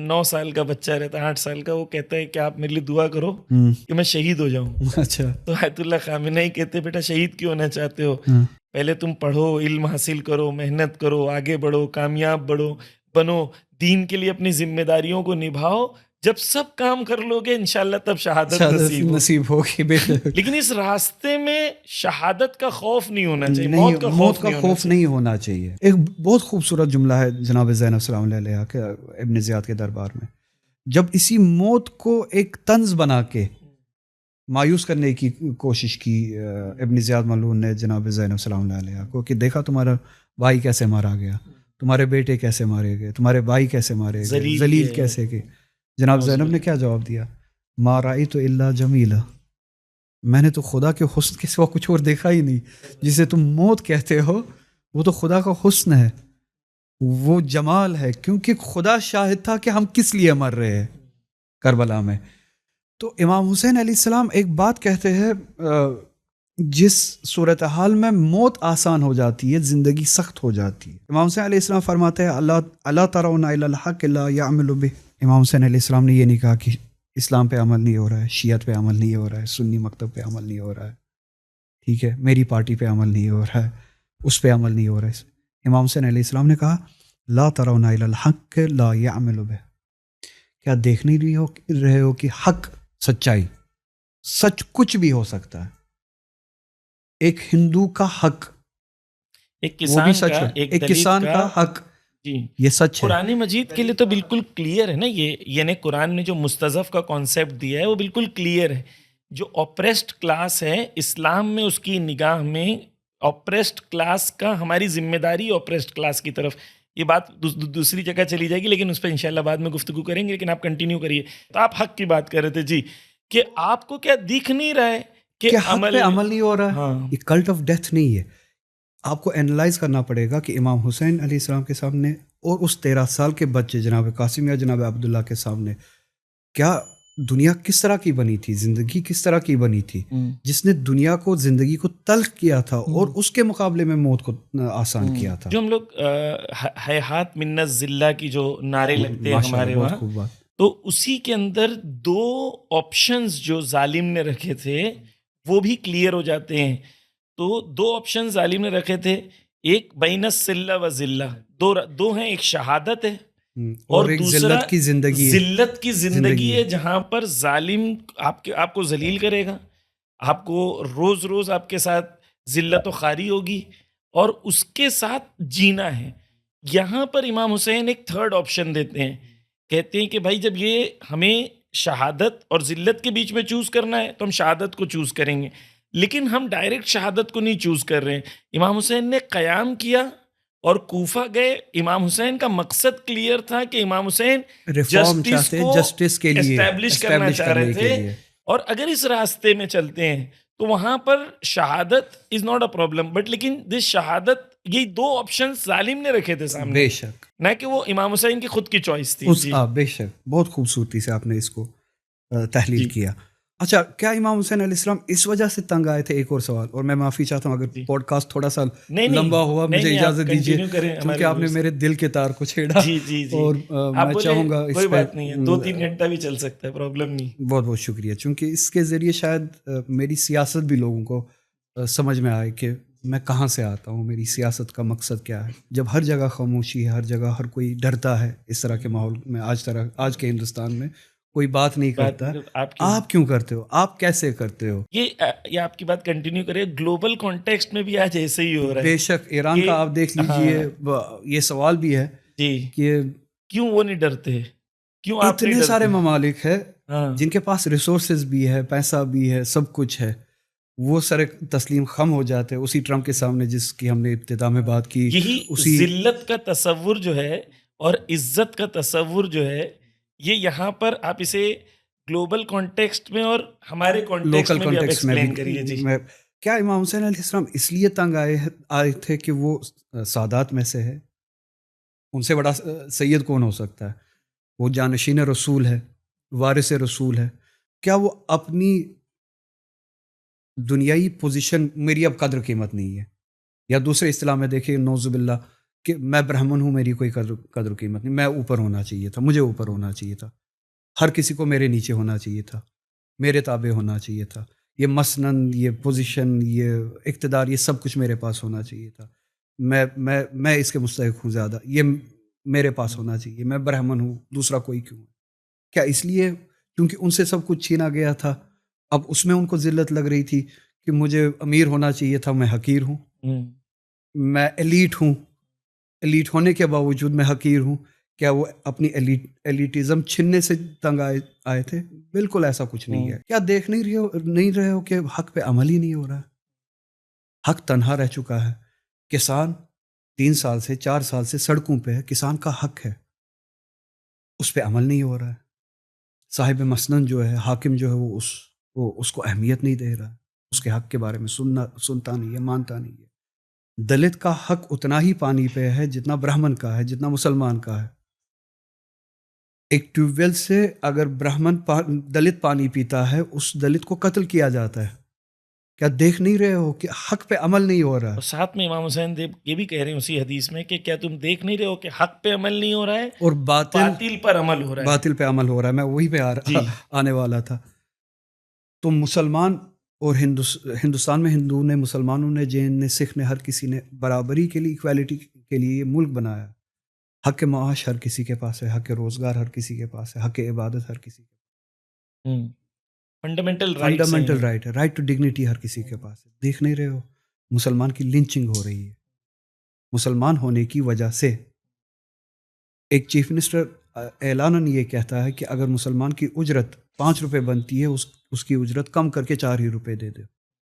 9 سال کا بچہ رہتا ہے، 8 سال کا. وہ کہتا ہے کہ آپ میرے لیے دعا کرو ہوں. کہ میں شہید ہو جاؤں. اچھا. تو آیت اللہ خامنہی کہتے ہیں بیٹا شہید کیوں ہونا چاہتے ہو؟ ہاں. پہلے تم پڑھو، علم حاصل کرو، محنت کرو، آگے بڑھو، کامیاب بنو، دین کے لیے اپنی ذمہ داریوں کو نبھاؤ. جب سب کام کر لو گے انشاءاللہ تب شہادت نصیب ہوگی. بے شک. لیکن اس راستے میں شہادت کا خوف نہیں ہونا چاہیے، نہیں، موت کا خوف نہیں ہونا چاہیے. ایک بہت خوبصورت جملہ ہے جناب زینب سلام اللہ علیہ کے ابن زیاد کے دربار میں، جب اسی موت کو ایک طنز بنا کے مایوس کرنے کی کوشش کی ابن زیاد ملعون نے جناب زینب سلام اللہ علیہ کو، کہ دیکھا تمہارا بھائی کیسے مارا گیا، تمہارے بیٹے کیسے مارے گئے، تمہارے بھائی کیسے مارے گئے، ذلیل کیسے کہ. جناب زینب نے کیا جواب دیا؟ ما رأیت الا جمیلا، میں نے تو خدا کے حسن کے سوا کچھ اور دیکھا ہی نہیں. جسے تم موت کہتے ہو وہ تو خدا کا حسن ہے، وہ جمال ہے، کیونکہ خدا شاہد تھا کہ ہم کس لیے مر رہے ہیں کربلا میں. تو امام حسین علیہ السلام ایک بات کہتے ہیں، جس صورتحال میں موت آسان ہو جاتی ہے زندگی سخت ہو جاتی ہے. امام حسین علیہ السلام فرماتے ہیں اللہ ترون الی الحق لا یعمل به. امام حسین علیہ السلام نے یہ نہیں کہا کہ اسلام پہ عمل نہیں ہو رہا ہے، شیعت پہ عمل نہیں ہو رہا ہے، سنی مکتب پہ عمل نہیں ہو رہا ہے، ٹھیک ہے، میری پارٹی پہ عمل نہیں ہو رہا ہے، اس پہ عمل نہیں ہو رہا ہے. امام حسین علیہ السلام نے کہا لا ترون الی الحق لا یعمل به. کیا دیکھ نہیں رہے ہو کہ حق، سچائی، سچ کچھ بھی ہو سکتا ہے. ایک ہندو کا حق، ایک وہ بھی کسان سچ کا، ہے، ایک ایک دلت کسان کا حق، جی یہ سچ ہے. قرآن مجید کے لیے تو بالکل کلیئر ہے نا یہ، یعنی قرآن نے جو مستضعف کا کانسیپٹ دیا ہے وہ بالکل کلیئر ہے. جو اپریسڈ کلاس ہے اسلام میں، اس کی نگاہ میں اپریسڈ کلاس کا ہماری ذمہ داری اپریسڈ کلاس کی طرف. یہ بات دوسری جگہ چلی جائے گی لیکن اس پہ انشاءاللہ بعد میں گفتگو کریں گے، لیکن آپ کنٹینیو کریے. تو آپ حق کی بات کر رہے تھے جی، کہ آپ کو کیا دکھ نہیں رہا ہے کہ حق پہ عمل نہیں ہو رہا ہے. ہاں. یہ کلٹ آف ڈیتھ نہیں ہے. آپ کو اینالائز کرنا پڑے گا کہ امام حسین علیہ السلام کے سامنے اور اس 13 سال کے بچے جناب قاسم یا جناب عبداللہ کے سامنے کیا دنیا کس طرح کی بنی تھی، زندگی کس طرح کی بنی تھی، جس نے دنیا کو، زندگی کو تلخ کیا تھا اور اس کے مقابلے میں موت کو آسان کیا تھا. جو ہم لوگ حیات من الذلہ کی جو نعرے لگتے ہیں ہمارے بہت وہاں، خوب بات. تو اسی کے اندر 2 آپشنز جو ظالم نے رکھے تھے وہ بھی کلیئر ہو جاتے ہیں. تو 2 آپشن ظالم نے رکھے تھے، ایک بین السلہ و ذلہ، دو ہیں، ایک شہادت ہے اور ایک دوسرا ذلت کی زندگی ہے. ذلت کی زندگی ہے، جہاں پر ظالم آپ کو ذلیل کرے گا، آپ کو روز روز آپ کے ساتھ ذلت و خواری ہوگی اور اس کے ساتھ جینا ہے. یہاں پر امام حسین ایک 3rd آپشن دیتے ہیں، کہتے ہیں کہ بھائی جب یہ ہمیں شہادت اور ذلت کے بیچ میں چوز کرنا ہے تو ہم شہادت کو چوز کریں گے، لیکن ہم ڈائریکٹ شہادت کو نہیں چوز کر رہے ہیں. امام حسین نے قیام کیا اور کوفہ گئے. امام حسین کا مقصد کلیئر تھا کہ امام حسین ریفارم جسٹس چاہتے، کو جسٹس کے لیے اسٹیبلش کرنا چاہ رہے تھے. لیے. اور اگر اس راستے میں چلتے ہیں تو وہاں پر شہادت is not a problem, but لیکن دس شہادت، یہ 2 آپشن ظالم نے رکھے تھے سامنے، بے شک، نہ کہ وہ امام حسین کی خود کی چوائس تھی. بے شک، بہت خوبصورتی سے آپ نے اس کو تحلیل کیا. اچھا، کیا امام حسین علیہ السلام اس وجہ سے تنگ آئے تھے؟ ایک اور سوال، اور میں معافی چاہتا ہوں اگر پوڈ کاسٹ تھوڑا سا لمبا ہوا، مجھے اجازت دیجیے کیونکہ آپ نے میرے دل کے تار کو چھیڑا. اور میں چاہوں گا کوئی بات نہیں ہے، 2-3 گھنٹہ بھی چل سکتا ہے، پرابلم نہیں. بہت بہت شکریہ، چونکہ اس کے ذریعے شاید میری سیاست بھی لوگوں کو سمجھ میں آئے کہ میں کہاں سے آتا ہوں، میری سیاست کا مقصد کیا ہے. جب ہر جگہ خاموشی ہے، ہر جگہ ہر کوئی ڈرتا ہے اس طرح کے ماحول میں، آج کے ہندوستان میں کوئی بات نہیں کرتا، آپ کیوں کرتے ہو، آپ کیسے کرتے ہو؟ یہ آپ کی بات کنٹینیو کرے، گلوبل کانٹیکسٹ میں بھی آج ایسے ہی ہو رہا ہے. بے شک، ایران کا آپ دیکھ لیجئے، یہ سوال بھی ہے کہ کیوں وہ نہیں ڈرتے، کیوں آپ اتنے سارے ممالک ہیں جن کے پاس ریسورسز بھی ہے، پیسہ بھی ہے، سب کچھ ہے، وہ سر تسلیم خم ہو جاتے ہیں اسی ٹرمپ کے سامنے جس کی ہم نے ابتدا میں بات کی. یہی اسی ذلت کا تصور جو ہے اور عزت کا تصور جو ہے، یہ یہاں پر آپ اسے گلوبل کانٹیکسٹ میں اور ہمارے کانٹیکسٹ لوکل میں بھی آپ کانٹیکس میں بھی ایکسپلین کریے. جی میں کیا امام حسین علیہ السلام اس لیے تنگ آئے تھے کہ وہ سادات میں سے ہے. ان سے بڑا سید کون ہو سکتا ہے؟ وہ جانشین رسول ہے، وارث رسول ہے. کیا وہ اپنی دنیائی پوزیشن میری اب قدر قیمت نہیں ہے؟ یا دوسرے اصطلاح میں دیکھیں نعوذ باللہ کہ میں برہمن ہوں، میری کوئی قدر قیمت نہیں، میں اوپر ہونا چاہیے تھا، مجھے اوپر ہونا چاہیے تھا، ہر کسی کو میرے نیچے ہونا چاہیے تھا، میرے تابع ہونا چاہیے تھا. یہ مسنن، یہ پوزیشن، یہ اقتدار، یہ سب کچھ میرے پاس ہونا چاہیے تھا. میں اس کے مستحق ہوں زیادہ، یہ میرے پاس ہونا چاہیے. میں برہمن ہوں، دوسرا کوئی کیوں؟ کیا اس لیے کیونکہ ان سے سب کچھ چھینا گیا تھا؟ اب اس میں ان کو ذلت لگ رہی تھی کہ مجھے امیر ہونا چاہیے تھا، میں حقیر ہوں. میں ایلیٹ ہوں، ایلیٹ ہونے کے باوجود میں حقیر ہوں. کیا وہ اپنی ایلیٹزم چھننے سے تنگ آئے تھے؟ بالکل ایسا کچھ نہیں ہے. کیا دیکھ نہیں رہے ہو کہ حق پہ عمل ہی نہیں ہو رہا؟ حق تنہا رہ چکا ہے. کسان 3 سال سے 4 سال سے سڑکوں پہ ہے، کسان کا حق ہے، اس پہ عمل نہیں ہو رہا ہے. صاحب مسنن جو ہے، حاکم جو ہے، وہ اس کو اہمیت نہیں دے رہا، اس کے حق کے بارے میں سنتا نہیں ہے، مانتا نہیں ہے. دلت کا حق اتنا ہی پانی پہ ہے جتنا برہمن کا ہے، جتنا مسلمان کا ہے. ایک ٹیوب ویل سے اگر برہمن دلت پانی پیتا ہے، اس دلت کو قتل کیا جاتا ہے. کیا دیکھ نہیں رہے ہو کہ حق پہ عمل نہیں ہو رہا ہے؟ اور ساتھ میں امام حسین دیو یہ بھی کہہ رہے ہیں اسی حدیث میں کہ کیا تم دیکھ نہیں رہے ہو کہ حق پہ عمل نہیں ہو رہا ہے اور باطل پر عمل ہو رہا ہے. باطل پہ عمل ہو رہا ہے. میں وہی پہ جی آنے والا تھا. تو مسلمان اور ہندوستان میں ہندو نے، مسلمانوں نے، جین نے، سکھ نے، ہر کسی نے برابری کے لیے، ایکویلٹی کے لیے یہ ملک بنایا. حق معاش ہر کسی کے پاس ہے، حق روزگار ہر کسی کے پاس ہے، حق عبادت ہر کسی کے پاس. فنڈامنٹل فنڈامنٹل رائٹ ہے، رائٹ ٹو ڈگنیٹی ہر کسی کے پاس ہے. دیکھ نہیں رہے ہو مسلمان کی لنچنگ ہو رہی ہے مسلمان ہونے کی وجہ سے. ایک چیف منسٹر اعلاناً یہ کہتا ہے کہ اگر مسلمان کی اجرت 5 روپے بنتی ہے، اس کی اجرت کم کر کے 4 ہی روپے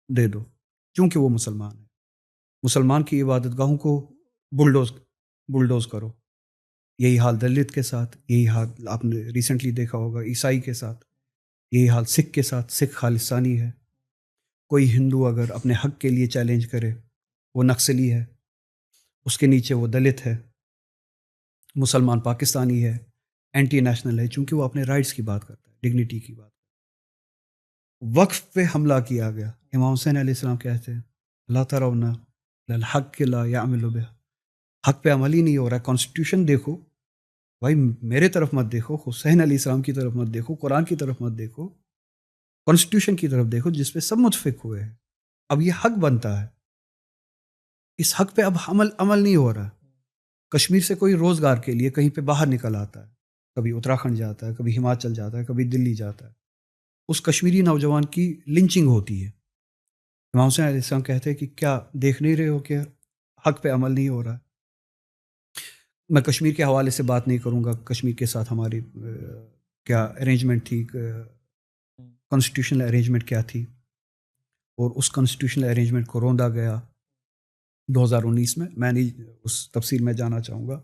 دے دو کیونکہ وہ مسلمان ہے. مسلمان کی عبادت گاہوں کو بلڈوز کرو. یہی حال دلت کے ساتھ، یہی حال آپ نے ریسنٹلی دیکھا ہوگا عیسائی کے ساتھ، یہی حال سکھ کے ساتھ. سکھ خالصانی ہے. کوئی ہندو اگر اپنے حق کے لیے چیلنج کرے، وہ نکسلی ہے، اس کے نیچے وہ دلت ہے. مسلمان پاکستانی ہے، اینٹی نیشنل ہے، چونکہ وہ اپنے رائٹس کی بات کرتا ہے، ڈگنیٹی کی بات کرتا ہے. وقف پہ حملہ کیا گیا. امام حسین علیہ السلام کہتے ہیں لا ترون للحق لا یعمل بہ. حق پہ عمل ہی نہیں ہو رہا ہے. کانسٹیٹیوشن دیکھو بھائی، میرے طرف مت دیکھو، حسین علیہ السلام کی طرف مت دیکھو، قرآن کی طرف مت دیکھو، کانسٹیٹیوشن کی طرف دیکھو جس پہ سب متفق ہوئے ہیں. اب یہ حق بنتا ہے، اس حق پہ اب عمل نہیں ہو رہا. کشمیر سے کوئی روزگار کے لیے کہیں پہ باہر نکل آتا ہے، کبھی اتراکھنڈ جاتا ہے، کبھی ہماچل جاتا ہے، کبھی دلی جاتا ہے، اس کشمیری نوجوان کی لنچنگ ہوتی ہے. امام حسین علیہ السلام کہتے ہیں کہ کیا دیکھ نہیں رہے ہو کہ حق پہ عمل نہیں ہو رہا ہے. میں کشمیر کے حوالے سے بات نہیں کروں گا، کشمیر کے ساتھ ہماری کیا ارینجمنٹ تھی، کانسٹیٹیوشنل ارینجمنٹ کیا تھی، اور اس کانسٹیٹیوشنل ارینجمنٹ کو روندا گیا 2019 میں. میں نہیں اس تفصیل میں جانا چاہوں گا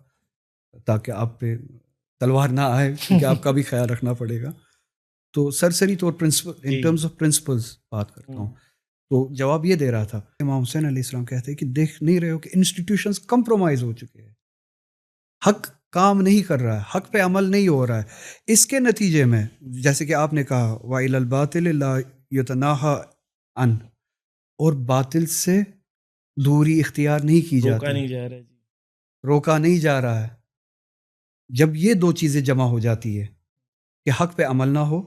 تاکہ آپ پہ تلوار نہ آئے، کیونکہ آپ کا بھی خیال رکھنا پڑے گا. تو سرسری طور ان ٹرمز آف پرنسپلز بات کرتا ہوں. تو جواب یہ دے رہا تھا امام حسین علیہ السلام کہتے ہیں کہ دیکھ نہیں رہے ہو کہ انسٹیٹیوشنز کمپرومائز ہو چکے ہیں، حق کام نہیں کر رہا ہے، حق پہ عمل نہیں ہو رہا ہے. اس کے نتیجے میں جیسے کہ آپ نے کہا وَإِلَى الْبَاطِلِ لَا يُتَنَاهَى عَنْ، اور باطل سے دوری اختیار نہیں کی جاتی، روکا نہیں جا رہا ہے. جب یہ 2 چیزیں جمع ہو جاتی ہے کہ حق پہ عمل نہ ہو،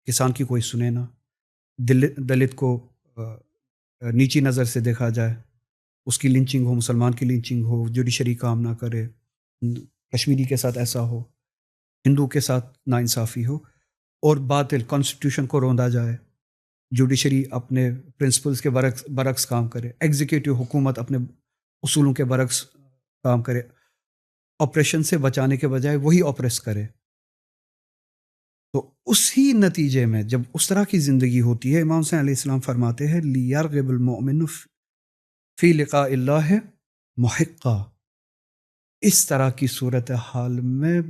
کسان کی کوئی سنے نہ، دلت کو نیچی نظر سے دیکھا جائے، اس کی لنچنگ ہو، مسلمان کی لنچنگ ہو، جوڈیشری کام نہ کرے، کشمیری کے ساتھ ایسا ہو، ہندو کے ساتھ ناانصافی ہو، اور باطل کانسٹیٹیوشن کو روندا جائے، جوڈیشری اپنے پرنسپلز کے برعکس کام کرے، ایگزیکٹو حکومت اپنے اصولوں کے برعکس کام کرے، آپریشن سے بچانے کے بجائے وہی آپریس کرے. تو اسی نتیجے میں جب اس طرح کی زندگی ہوتی ہے، امام حسین علیہ السلام فرماتے ہیں لیرغب المؤمن فی لقاء اللہ محقا، اس طرح کی صورتحال میں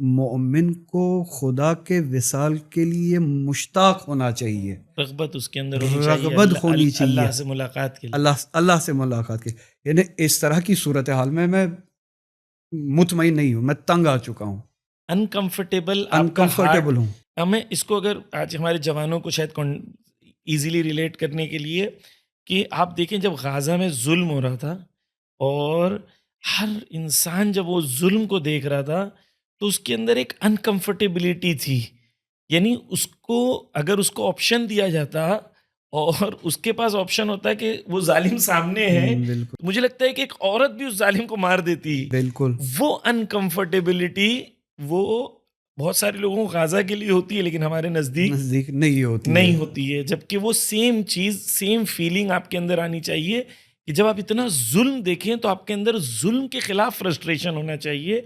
مومن کو خدا کے وصال کے لیے مشتاق ہونا چاہیے، رغبت اس کے اندر ہونی چاہیے، رغبت ہونی چاہیے اللہ سے ملاقات کے لیے، اللہ سے ملاقات کی. یعنی اس طرح کی صورتحال میں مطمئن نہیں ہوں، میں تنگ آ چکا ہوں، انکمفرٹیبل انکمفرٹیبل ہوں. ہمیں اس کو اگر آج ہمارے جوانوں کو شاید ایزیلی ریلیٹ کرنے کے لیے کہ آپ دیکھیں جب غازہ میں ظلم ہو رہا تھا اور ہر انسان جب وہ ظلم کو دیکھ رہا تھا تو اس کے اندر ایک انکمفرٹیبلٹی تھی. یعنی اس کو اگر اس کو آپشن دیا جاتا اور اس کے پاس آپشن ہوتا کہ وہ ظالم سامنے ہے، بالکل مجھے لگتا ہے کہ ایک عورت بھی اس ظالم کو مار دیتی. بالکل وہ انکمفرٹیبلٹی وہ بہت سارے لوگوں کو غازہ کے لیے ہوتی ہے لیکن ہمارے نزدیک نزدیک نہیں ہوتی نہیں ہوتی ہے. جبکہ وہ سیم چیز، سیم فیلنگ آپ کے اندر آنی چاہیے کہ جب آپ اتنا ظلم دیکھیں تو آپ کے اندر ظلم کے خلاف فرسٹریشن ہونا چاہیے.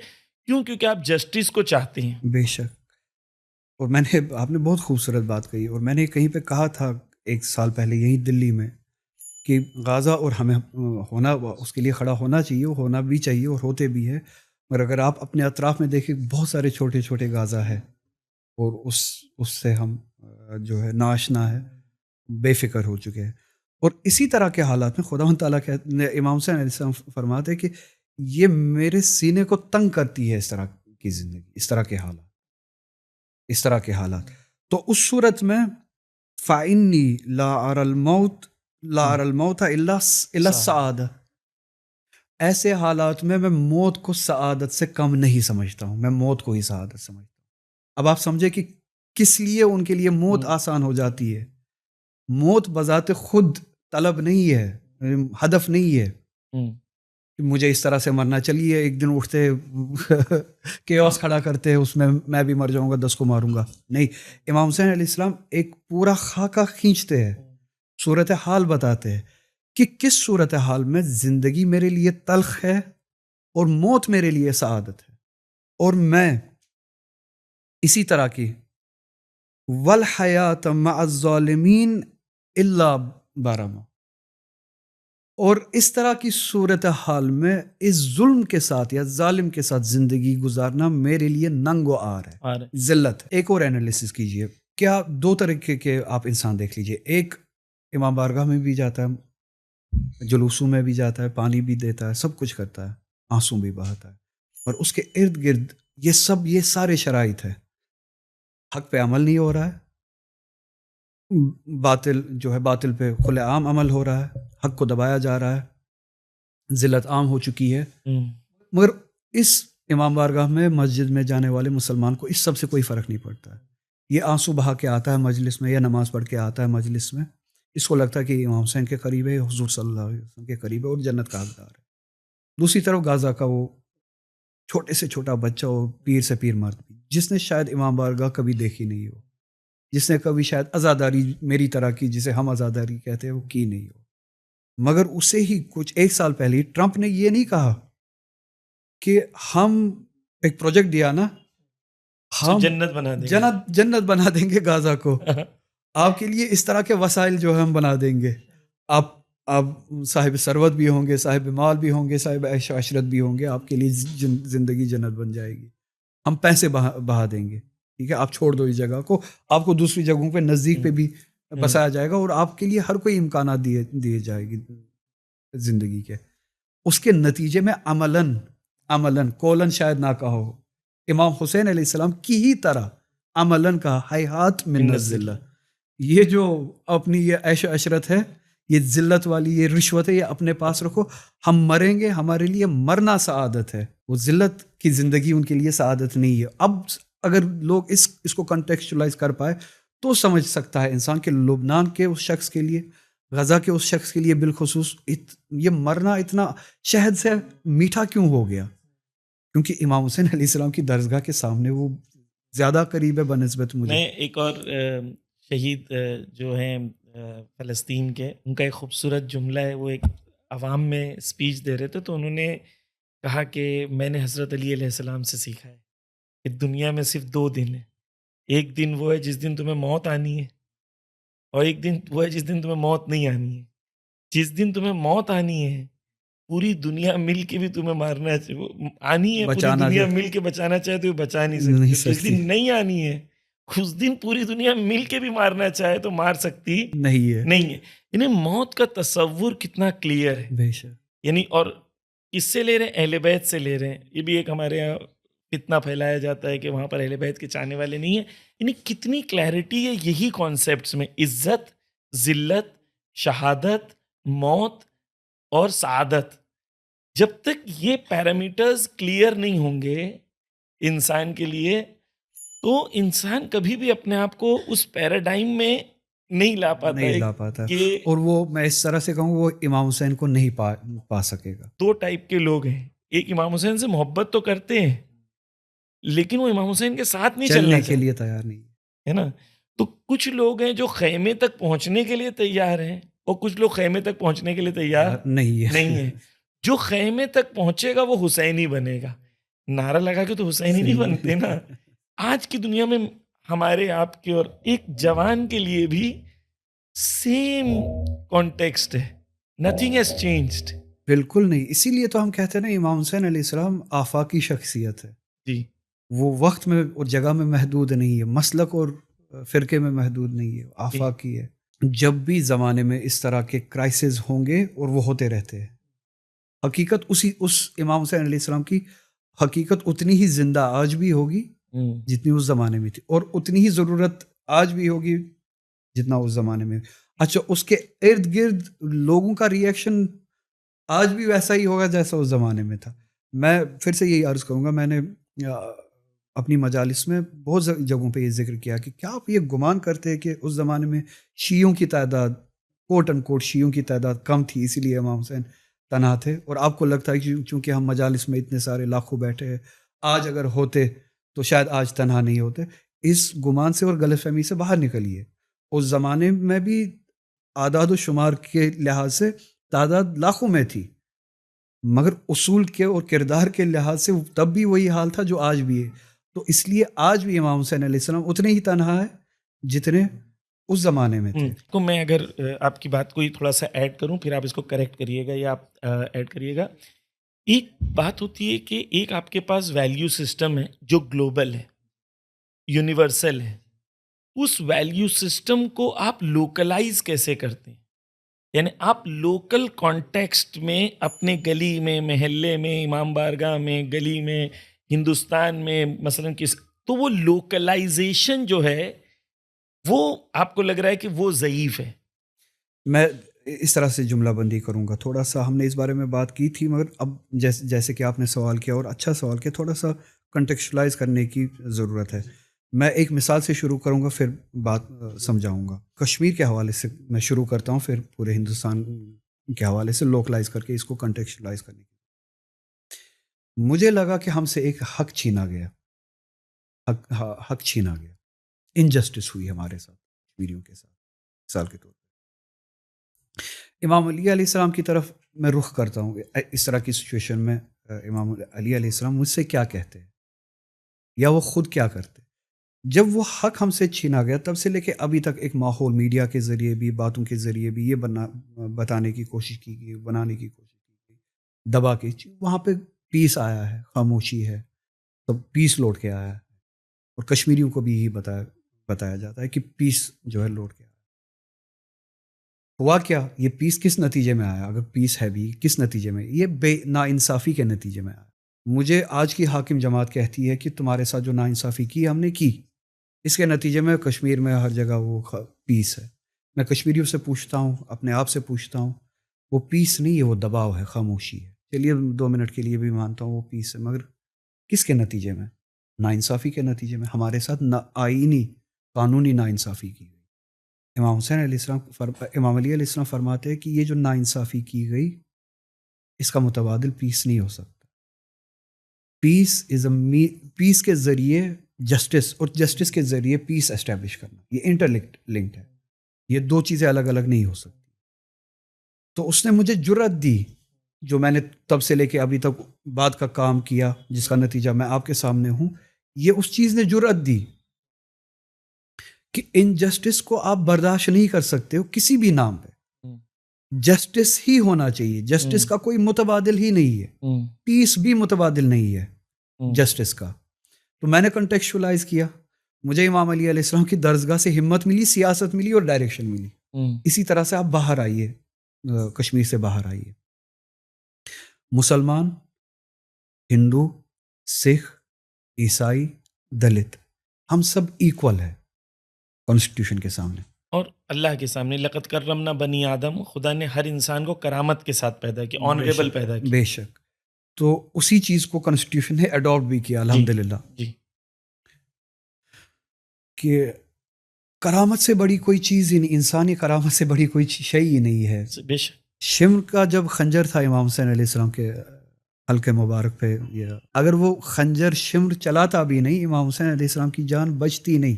کیوں؟ کیونکہ آپ جسٹس کو چاہتے ہیں. بے شک. اور آپ نے بہت خوبصورت بات کہی، اور میں نے کہیں پہ کہا تھا 1 سال پہلے یہیں دلی میں کہ غازہ اور ہمیں ہونا، اس کے لیے کھڑا ہونا چاہیے، وہ ہونا بھی چاہیے اور ہوتے بھی ہے. مگر اگر آپ اپنے اطراف میں دیکھیں بہت سارے چھوٹے چھوٹے غازہ ہے اور اس سے ہم جو ہے ناشنا ہے، بے فکر ہو چکے ہیں. اور اسی طرح کے حالات میں خداوند تعالیٰ امام حسین علیہ السلام فرماتے ہیں کہ یہ میرے سینے کو تنگ کرتی ہے، اس طرح کی زندگی، اس طرح کے حالات، اس طرح کے حالات. تو اس صورت میں فَإِنِّي لَا أَرَى الْمَوْتَ إِلَّا السَّعَادَةَ، ایسے حالات میں موت کو سعادت سے کم نہیں سمجھتا ہوں، میں موت کو ہی سعادت سمجھتا ہوں. اب آپ سمجھے کہ کس لیے ان کے لیے موت آسان ہو جاتی ہے. موت بذات خود طلب نہیں ہے، ہدف نہیں ہے کہ مجھے اس طرح سے مرنا. چلیے ایک دن اٹھتے کیوس کھڑا کرتے اس میں بھی مر جاؤں گا، 10 کو ماروں گا. نہیں، امام حسین علیہ السلام ایک پورا خاکہ کھینچتے ہیں، صورتحال بتاتے ہیں کہ کس صورتحال میں زندگی میرے لیے تلخ ہے اور موت میرے لیے سعادت ہے. اور میں اسی طرح کی وَالْحَيَاةَ مَعَ الظَّالِمِينَ إِلَّا بَارَمَا، اور اس طرح کی صورتحال میں اس ظلم کے ساتھ یا ظالم کے ساتھ زندگی گزارنا میرے لیے ننگ و عار ہے، ذلت ہے. ایک اور انالیسس کیجئے، کیا 2 طریقے کے آپ انسان دیکھ لیجئے. ایک امام بارگاہ میں بھی جاتا ہے، جلوسوں میں بھی جاتا ہے، پانی بھی دیتا ہے، سب کچھ کرتا ہے، آنسو بھی بہاتا ہے، اور اس کے ارد گرد یہ سارے شرائط ہے. حق پہ عمل نہیں ہو رہا ہے، باطل پہ کھلے عام عمل ہو رہا ہے، حق کو دبایا جا رہا ہے، ذلت عام ہو چکی ہے. مگر اس امام بارگاہ میں، مسجد میں جانے والے مسلمان کو اس سب سے کوئی فرق نہیں پڑتا ہے. یہ آنسو بہا کے آتا ہے مجلس میں یا نماز پڑھ کے آتا ہے مجلس میں، اس کو لگتا ہے کہ امام حسین کے قریب ہے، حضور صلی اللہ علیہ وسلم کے قریب ہے اور جنت کا حقدار ہے. دوسری طرف غازہ کا وہ چھوٹے سے چھوٹا بچہ ہو، پیر سے پیر مرد، جس نے شاید امام بارگاہ کبھی دیکھی نہیں ہو، جس نے کبھی شاید عزاداری میری طرح کی، جسے ہم عزاداری کہتے ہیں، وہ کی نہیں ہو. مگر اسے ہی کچھ 1 سال پہلے ٹرمپ نے یہ نہیں کہا کہ ہم ایک پروجیکٹ دیا نا، ہم جنت بنا دیں گے غازہ کو، آپ کے لیے اس طرح کے وسائل جو ہم بنا دیں گے، آپ صاحب ثروت بھی ہوں گے، صاحب مال بھی ہوں گے، صاحب عیش و عشرت بھی ہوں گے، آپ کے لیے زندگی جنت بن جائے گی. ہم پیسے بہا دیں گے، ٹھیک ہے، آپ چھوڑ دو اس جگہ کو، آپ کو دوسری جگہوں پہ نزدیک پہ بھی بسایا جائے گا اور آپ کے لیے ہر کوئی امکانات دیے جائے گی زندگی کے. اس کے نتیجے میں عملاً قولاً شاید نہ کہو، امام حسین علیہ السلام کی ہی طرح عملاً کہا حیات من الذلہ. یہ جو اپنی یہ عیش و عشرت ہے، یہ ذلت والی یہ رشوت ہے، یہ اپنے پاس رکھو، ہم مریں گے، ہمارے لیے مرنا سعادت ہے، وہ ذلت کی زندگی ان کے لیے سعادت نہیں ہے. اب اگر لوگ اس کو کنٹیکسچولائز کر پائے تو سمجھ سکتا ہے انسان کہ لبنان کے اس شخص کے لیے، غزہ کے اس شخص کے لیے بالخصوص یہ مرنا اتنا شہد سے میٹھا کیوں ہو گیا. کیونکہ امام حسین علیہ السلام کی درسگاہ کے سامنے وہ زیادہ قریب ہے بنسبت مجھے. میں ایک اور شہید جو ہیں فلسطین کے، ان کا ایک خوبصورت جملہ ہے. وہ ایک عوام میں اسپیچ دے رہے تھے تو انہوں نے کہا کہ میں نے حضرت علی علیہ السلام سے سیکھا ہے کہ دنیا میں صرف 2 دن ہیں، ایک دن وہ ہے جس دن تمہیں موت آنی ہے، اور ایک دن وہ ہے جس دن تمہیں موت نہیں آنی ہے. جس دن تمہیں موت آنی ہے پوری دنیا مل کے بھی تمہیں مارنا آنی ہے، پوری بچانا دنیا مل کے بچانا چاہے تو بچا نہیں سکتی. نہیں اور جس سکتی. دن نہیں آنی ہے اس دن پوری دنیا مل کے بھی مارنا چاہے تو مار سکتی نہیں ہے. نہیں ہے. یعنی موت کا تصور کتنا کلیئر ہے. بے شک. یعنی اور کس سے لے رہے ہیں؟ اہل بیت سے لے رہے ہیں. یہ بھی ایک ہمارے یہاں فتنہ پھیلایا جاتا ہے کہ وہاں پر اہل بیت کے چاہنے والے نہیں ہیں. یعنی کتنی کلیئرٹی ہے یہی کانسیپٹس میں، عزت، ذلت، شہادت، موت اور سعادت. جب تک یہ پیرامیٹرز کلیئر نہیں ہوں گے انسان کے لیے تو انسان کبھی بھی اپنے آپ کو اس پیراڈائم میں نہیں لا پاتا نہیں ہے لا پاتا. کہ اور وہ میں اس طرح سے کہوں وہ امام حسین کو نہیں پا سکے گا. دو ٹائپ کے لوگ ہیں. ایک امام حسین سے محبت تو کرتے ہیں لیکن وہ امام حسین کے ساتھ نہیں چلنا چلنے کے چاہتے، لیے تیار نہیں. ہے نا. تو کچھ لوگ ہیں جو خیمے تک پہنچنے کے لیے تیار ہیں اور کچھ لوگ خیمے تک پہنچنے کے لیے تیار نہیں ہے. نہیں ہے. جو خیمے تک پہنچے گا وہ حسینی بنے گا. نعرہ لگا کے تو حسینی نہیں بنتے نا. آج کی دنیا میں ہمارے آپ کے اور ایک جوان کے لیے بھی سیم کانٹیکسٹ ہے. Nothing has changed. بالکل نہیں. اسی لیے تو ہم کہتے ہیں نا امام حسین علیہ السلام آفاقی شخصیت ہے. جی وہ وقت میں اور جگہ میں محدود نہیں ہے، مسلک اور فرقے میں محدود نہیں ہے، آفاقی ہے. جب بھی زمانے میں اس طرح کے کرائسز ہوں گے اور وہ ہوتے رہتے ہیں، حقیقت اس امام حسین علیہ السلام کی حقیقت اتنی ہی زندہ آج بھی ہوگی جتنی اس زمانے میں تھی، اور اتنی ہی ضرورت آج بھی ہوگی جتنا اس زمانے میں. اچھا، اس کے ارد گرد لوگوں کا ریئیکشن آج بھی ویسا ہی ہوگا جیسا اس زمانے میں تھا. میں پھر سے یہی عرض کروں گا، میں نے اپنی مجالس میں بہت جگہوں پہ یہ ذکر کیا کہ کیا آپ یہ گمان کرتے ہیں کہ اس زمانے میں شیعوں کی تعداد کوٹ ان کوٹ شیعوں کی تعداد کم تھی اسی لیے امام حسین تنہا تھے، اور آپ کو لگتا ہے کہ چونکہ ہم مجالس میں اتنے سارے لاکھوں بیٹھے ہیں آج اگر ہوتے تو شاید آج تنہا نہیں ہوتے. اس گمان سے اور غلط فہمی سے باہر نکلیے. اس زمانے میں بھی اعداد و شمار کے لحاظ سے تعداد لاکھوں میں تھی، مگر اصول کے اور کردار کے لحاظ سے تب بھی وہی حال تھا جو آج بھی ہے. تو اس لیے آج بھی امام حسین علیہ السلام اتنے ہی تنہا ہے جتنے اس زمانے میں تھے. تو میں اگر آپ کی بات کو ہی تھوڑا سا ایڈ کروں پھر آپ اس کو کریکٹ کریے گا یا آپ ایڈ کریے گا. ایک بات ہوتی ہے کہ ایک آپ کے پاس ویلیو سسٹم ہے جو گلوبل ہے، یونیورسل ہے. اس ویلیو سسٹم کو آپ لوکلائز کیسے کرتے ہیں؟ یعنی آپ لوکل کانٹیکسٹ میں اپنے گلی میں، محلے میں، امام بارگاہ میں، گلی میں، ہندوستان میں مثلا تو وہ لوکلائزیشن جو ہے وہ آپ کو لگ رہا ہے کہ وہ ضعیف ہے. میں اس طرح سے جملہ بندی کروں گا. تھوڑا سا ہم نے اس بارے میں بات کی تھی، مگر اب جیسے کہ آپ نے سوال کیا اور اچھا سوال کیا، تھوڑا سا کنٹیکسچلائز کرنے کی ضرورت ہے. میں ایک مثال سے شروع کروں گا پھر بات سمجھاؤں گا. کشمیر کے حوالے سے میں شروع کرتا ہوں، پھر پورے ہندوستان کے حوالے سے لوکلائز کر کے اس کو کنٹیکسچلائز کرنے کی. مجھے لگا کہ ہم سے ایک حق چھینا گیا، حق چھینا گیا، انجسٹس ہوئی ہمارے ساتھ، کشمیریوں کے ساتھ. مثال کے طور پر امام علی علیہ السلام کی طرف میں رخ کرتا ہوں. اس طرح کی سچویشن میں امام علی علیہ السلام مجھ سے کیا کہتے ہیں یا وہ خود کیا کرتے. جب وہ حق ہم سے چھینا گیا تب سے لے کے ابھی تک ایک ماحول میڈیا کے ذریعے بھی، باتوں کے ذریعے بھی یہ بتانے کی کوشش کی گئی، بنانے کی کوشش کی گئی، دبا کے وہاں پہ پیس آیا ہے، خاموشی ہے، تو پیس لوٹ کے آیا ہے. اور کشمیریوں کو بھی یہی بتایا جاتا ہے کہ پیس جو ہے لوٹ کے آیا. ہوا کیا؟ یہ پیس کس نتیجے میں آیا؟ اگر پیس ہے بھی کس نتیجے میں؟ یہ بے ناانصافی کے نتیجے میں آیا. مجھے آج کی حاکم جماعت کہتی ہے کہ تمہارے ساتھ جو ناانصافی کی ہم نے کی، اس کے نتیجے میں کشمیر میں ہر جگہ وہ پیس ہے. میں کشمیریوں سے پوچھتا ہوں، اپنے آپ سے پوچھتا ہوں، وہ پیس نہیں ہے، وہ دباؤ ہے، خاموشی ہے. چلیے 2 منٹ کے لیے بھی مانتا ہوں وہ پیس ہے، مگر کس کے نتیجے میں؟ ناانصافی کے نتیجے میں. ہمارے ساتھ آئینی قانونی ناانصافی کی گئی. امام حسین علیہ السلام امام علی علیہ السلام فرماتے ہیں کہ یہ جو ناانصافی کی گئی اس کا متبادل پیس نہیں ہو سکتا. پیس کے ذریعے جسٹس، اور جسٹس کے ذریعے پیس اسٹیبلش کرنا، یہ انٹر لنکڈ ہے. یہ 2 چیزیں الگ الگ نہیں ہو سکتی. تو اس نے مجھے جرأت دی، جو میں نے تب سے لے کے ابھی تک بات کا کام کیا، جس کا نتیجہ میں آپ کے سامنے ہوں. یہ اس چیز نے جرأت دی کہ انجسٹس کو آپ برداشت نہیں کر سکتے ہو کسی بھی نام پہ. جسٹس ہی ہونا چاہیے. جسٹس کا کوئی متبادل ہی نہیں ہے. پیس بھی متبادل نہیں ہے جسٹس کا. تو میں نے کنٹیکچولائز کیا. مجھے امام علی علیہ السلام کی درسگاہ سے ہمت ملی, سیاست ملی اور ڈائریکشن ملی. اسی طرح سے آپ باہر آئیے, کشمیر سے باہر آئیے. مسلمان, ہندو, سکھ, عیسائی, دلت, ہم سب ایکول ہیں کانسٹیٹیوشن کے سامنے اور اللہ کے سامنے. لقد کرمنا بنی آدم, خدا نے ہر انسان کو کرامت کے ساتھ پیدا کیا, آنریبل پیدا کیا. بے شک. تو اسی چیز کو کانسٹیٹیوشن نے اڈاپٹ بھی کیا الحمدللہ. جی. کہ کرامت سے بڑی کوئی چیز ہی نہیں, انسانی کرامت سے بڑی کوئی شے ہی نہیں ہے. بے شک. شمر کا جب خنجر تھا امام حسین علیہ السلام کے حلقے مبارک پہ, اگر وہ خنجر شمر چلاتا بھی نہیں, امام حسین علیہ السلام کی جان بچتی نہیں.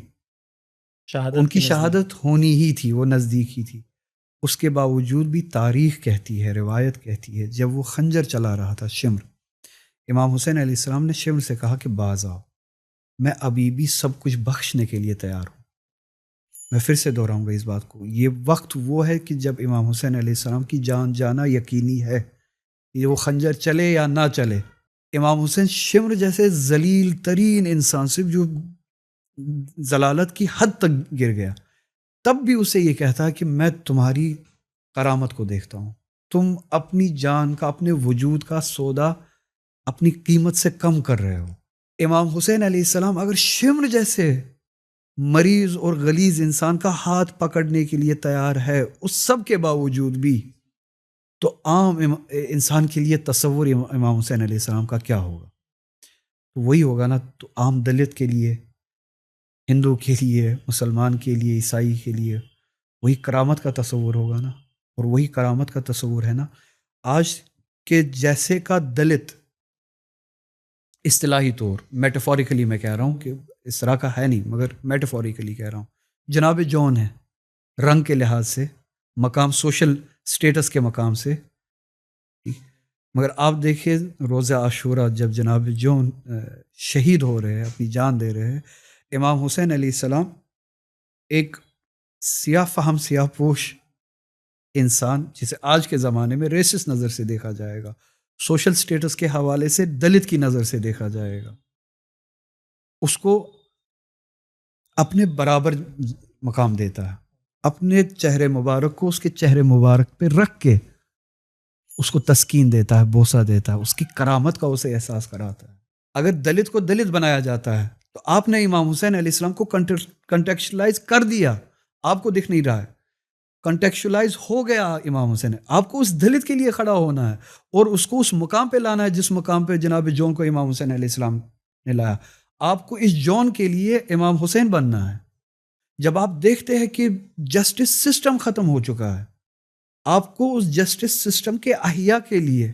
ان کی شہادت ہونی ہی تھی, وہ نزدیک ہی تھی. اس کے باوجود بھی تاریخ کہتی ہے, روایت کہتی ہے, جب وہ خنجر چلا رہا تھا شمر, امام حسین علیہ السلام نے شمر سے کہا کہ باز آؤ, میں ابھی بھی سب کچھ بخشنے کے لیے تیار ہوں. میں پھر سے دہراؤں گا اس بات کو, یہ وقت وہ ہے کہ جب امام حسین علیہ السلام کی جان جانا یقینی ہے, کہ وہ خنجر چلے یا نہ چلے. امام حسین شمر جیسے ذلیل ترین انسان سے جو ضلالت کی حد تک گر گیا, تب بھی اسے یہ کہتا ہے کہ میں تمہاری کرامت کو دیکھتا ہوں, تم اپنی جان کا, اپنے وجود کا سودا اپنی قیمت سے کم کر رہے ہو. امام حسین علیہ السلام اگر شمر جیسے مریض اور غلیظ انسان کا ہاتھ پکڑنے کے لیے تیار ہے, اس سب کے باوجود بھی, تو عام انسان کے لیے تصور امام حسین علیہ السلام کا کیا ہوگا؟ تو وہی ہوگا نا. تو عام دلت کے لیے, ہندو کے لیے, مسلمان کے لیے, عیسائی کے لیے وہی کرامت کا تصور ہوگا نا. اور وہی کرامت کا تصور ہے نا آج کے جیسے کا دلت, اصطلاحی طور میٹافوریکلی میں کہہ رہا ہوں, کہ اس طرح کا ہے نہیں مگر میٹافوریکلی کہہ رہا ہوں, جناب جون ہے رنگ کے لحاظ سے, مقام, سوشل سٹیٹس کے مقام سے. مگر آپ دیکھیں روزہ عاشورہ جب جناب جون شہید ہو رہے ہیں, اپنی جان دے رہے ہیں, امام حسین علیہ السلام ایک سیاہ فہم, سیاہ پوش انسان, جسے آج کے زمانے میں ریسس نظر سے دیکھا جائے گا, سوشل سٹیٹس کے حوالے سے دلت کی نظر سے دیکھا جائے گا, اس کو اپنے برابر مقام دیتا ہے, اپنے چہرے مبارک کو اس کے چہرے مبارک پہ رکھ کے اس کو تسکین دیتا ہے, بوسہ دیتا ہے, اس کی کرامت کا اسے احساس کراتا ہے. اگر دلت کو دلت بنایا جاتا ہے تو آپ نے امام حسین علیہ السلام کو کنٹیکچولائز کر دیا, آپ کو دکھ نہیں رہا ہے, کنٹیکچولائز ہو گیا امام حسین. آپ کو اس دلت کے لیے کھڑا ہونا ہے اور اس کو اس مقام پہ لانا ہے جس مقام پہ جناب جون کو امام حسین علیہ السلام نے لایا. آپ کو اس جون کے لیے امام حسین بننا ہے. جب آپ دیکھتے ہیں کہ جسٹس سسٹم ختم ہو چکا ہے, آپ کو اس جسٹس سسٹم کے احیاء کے لیے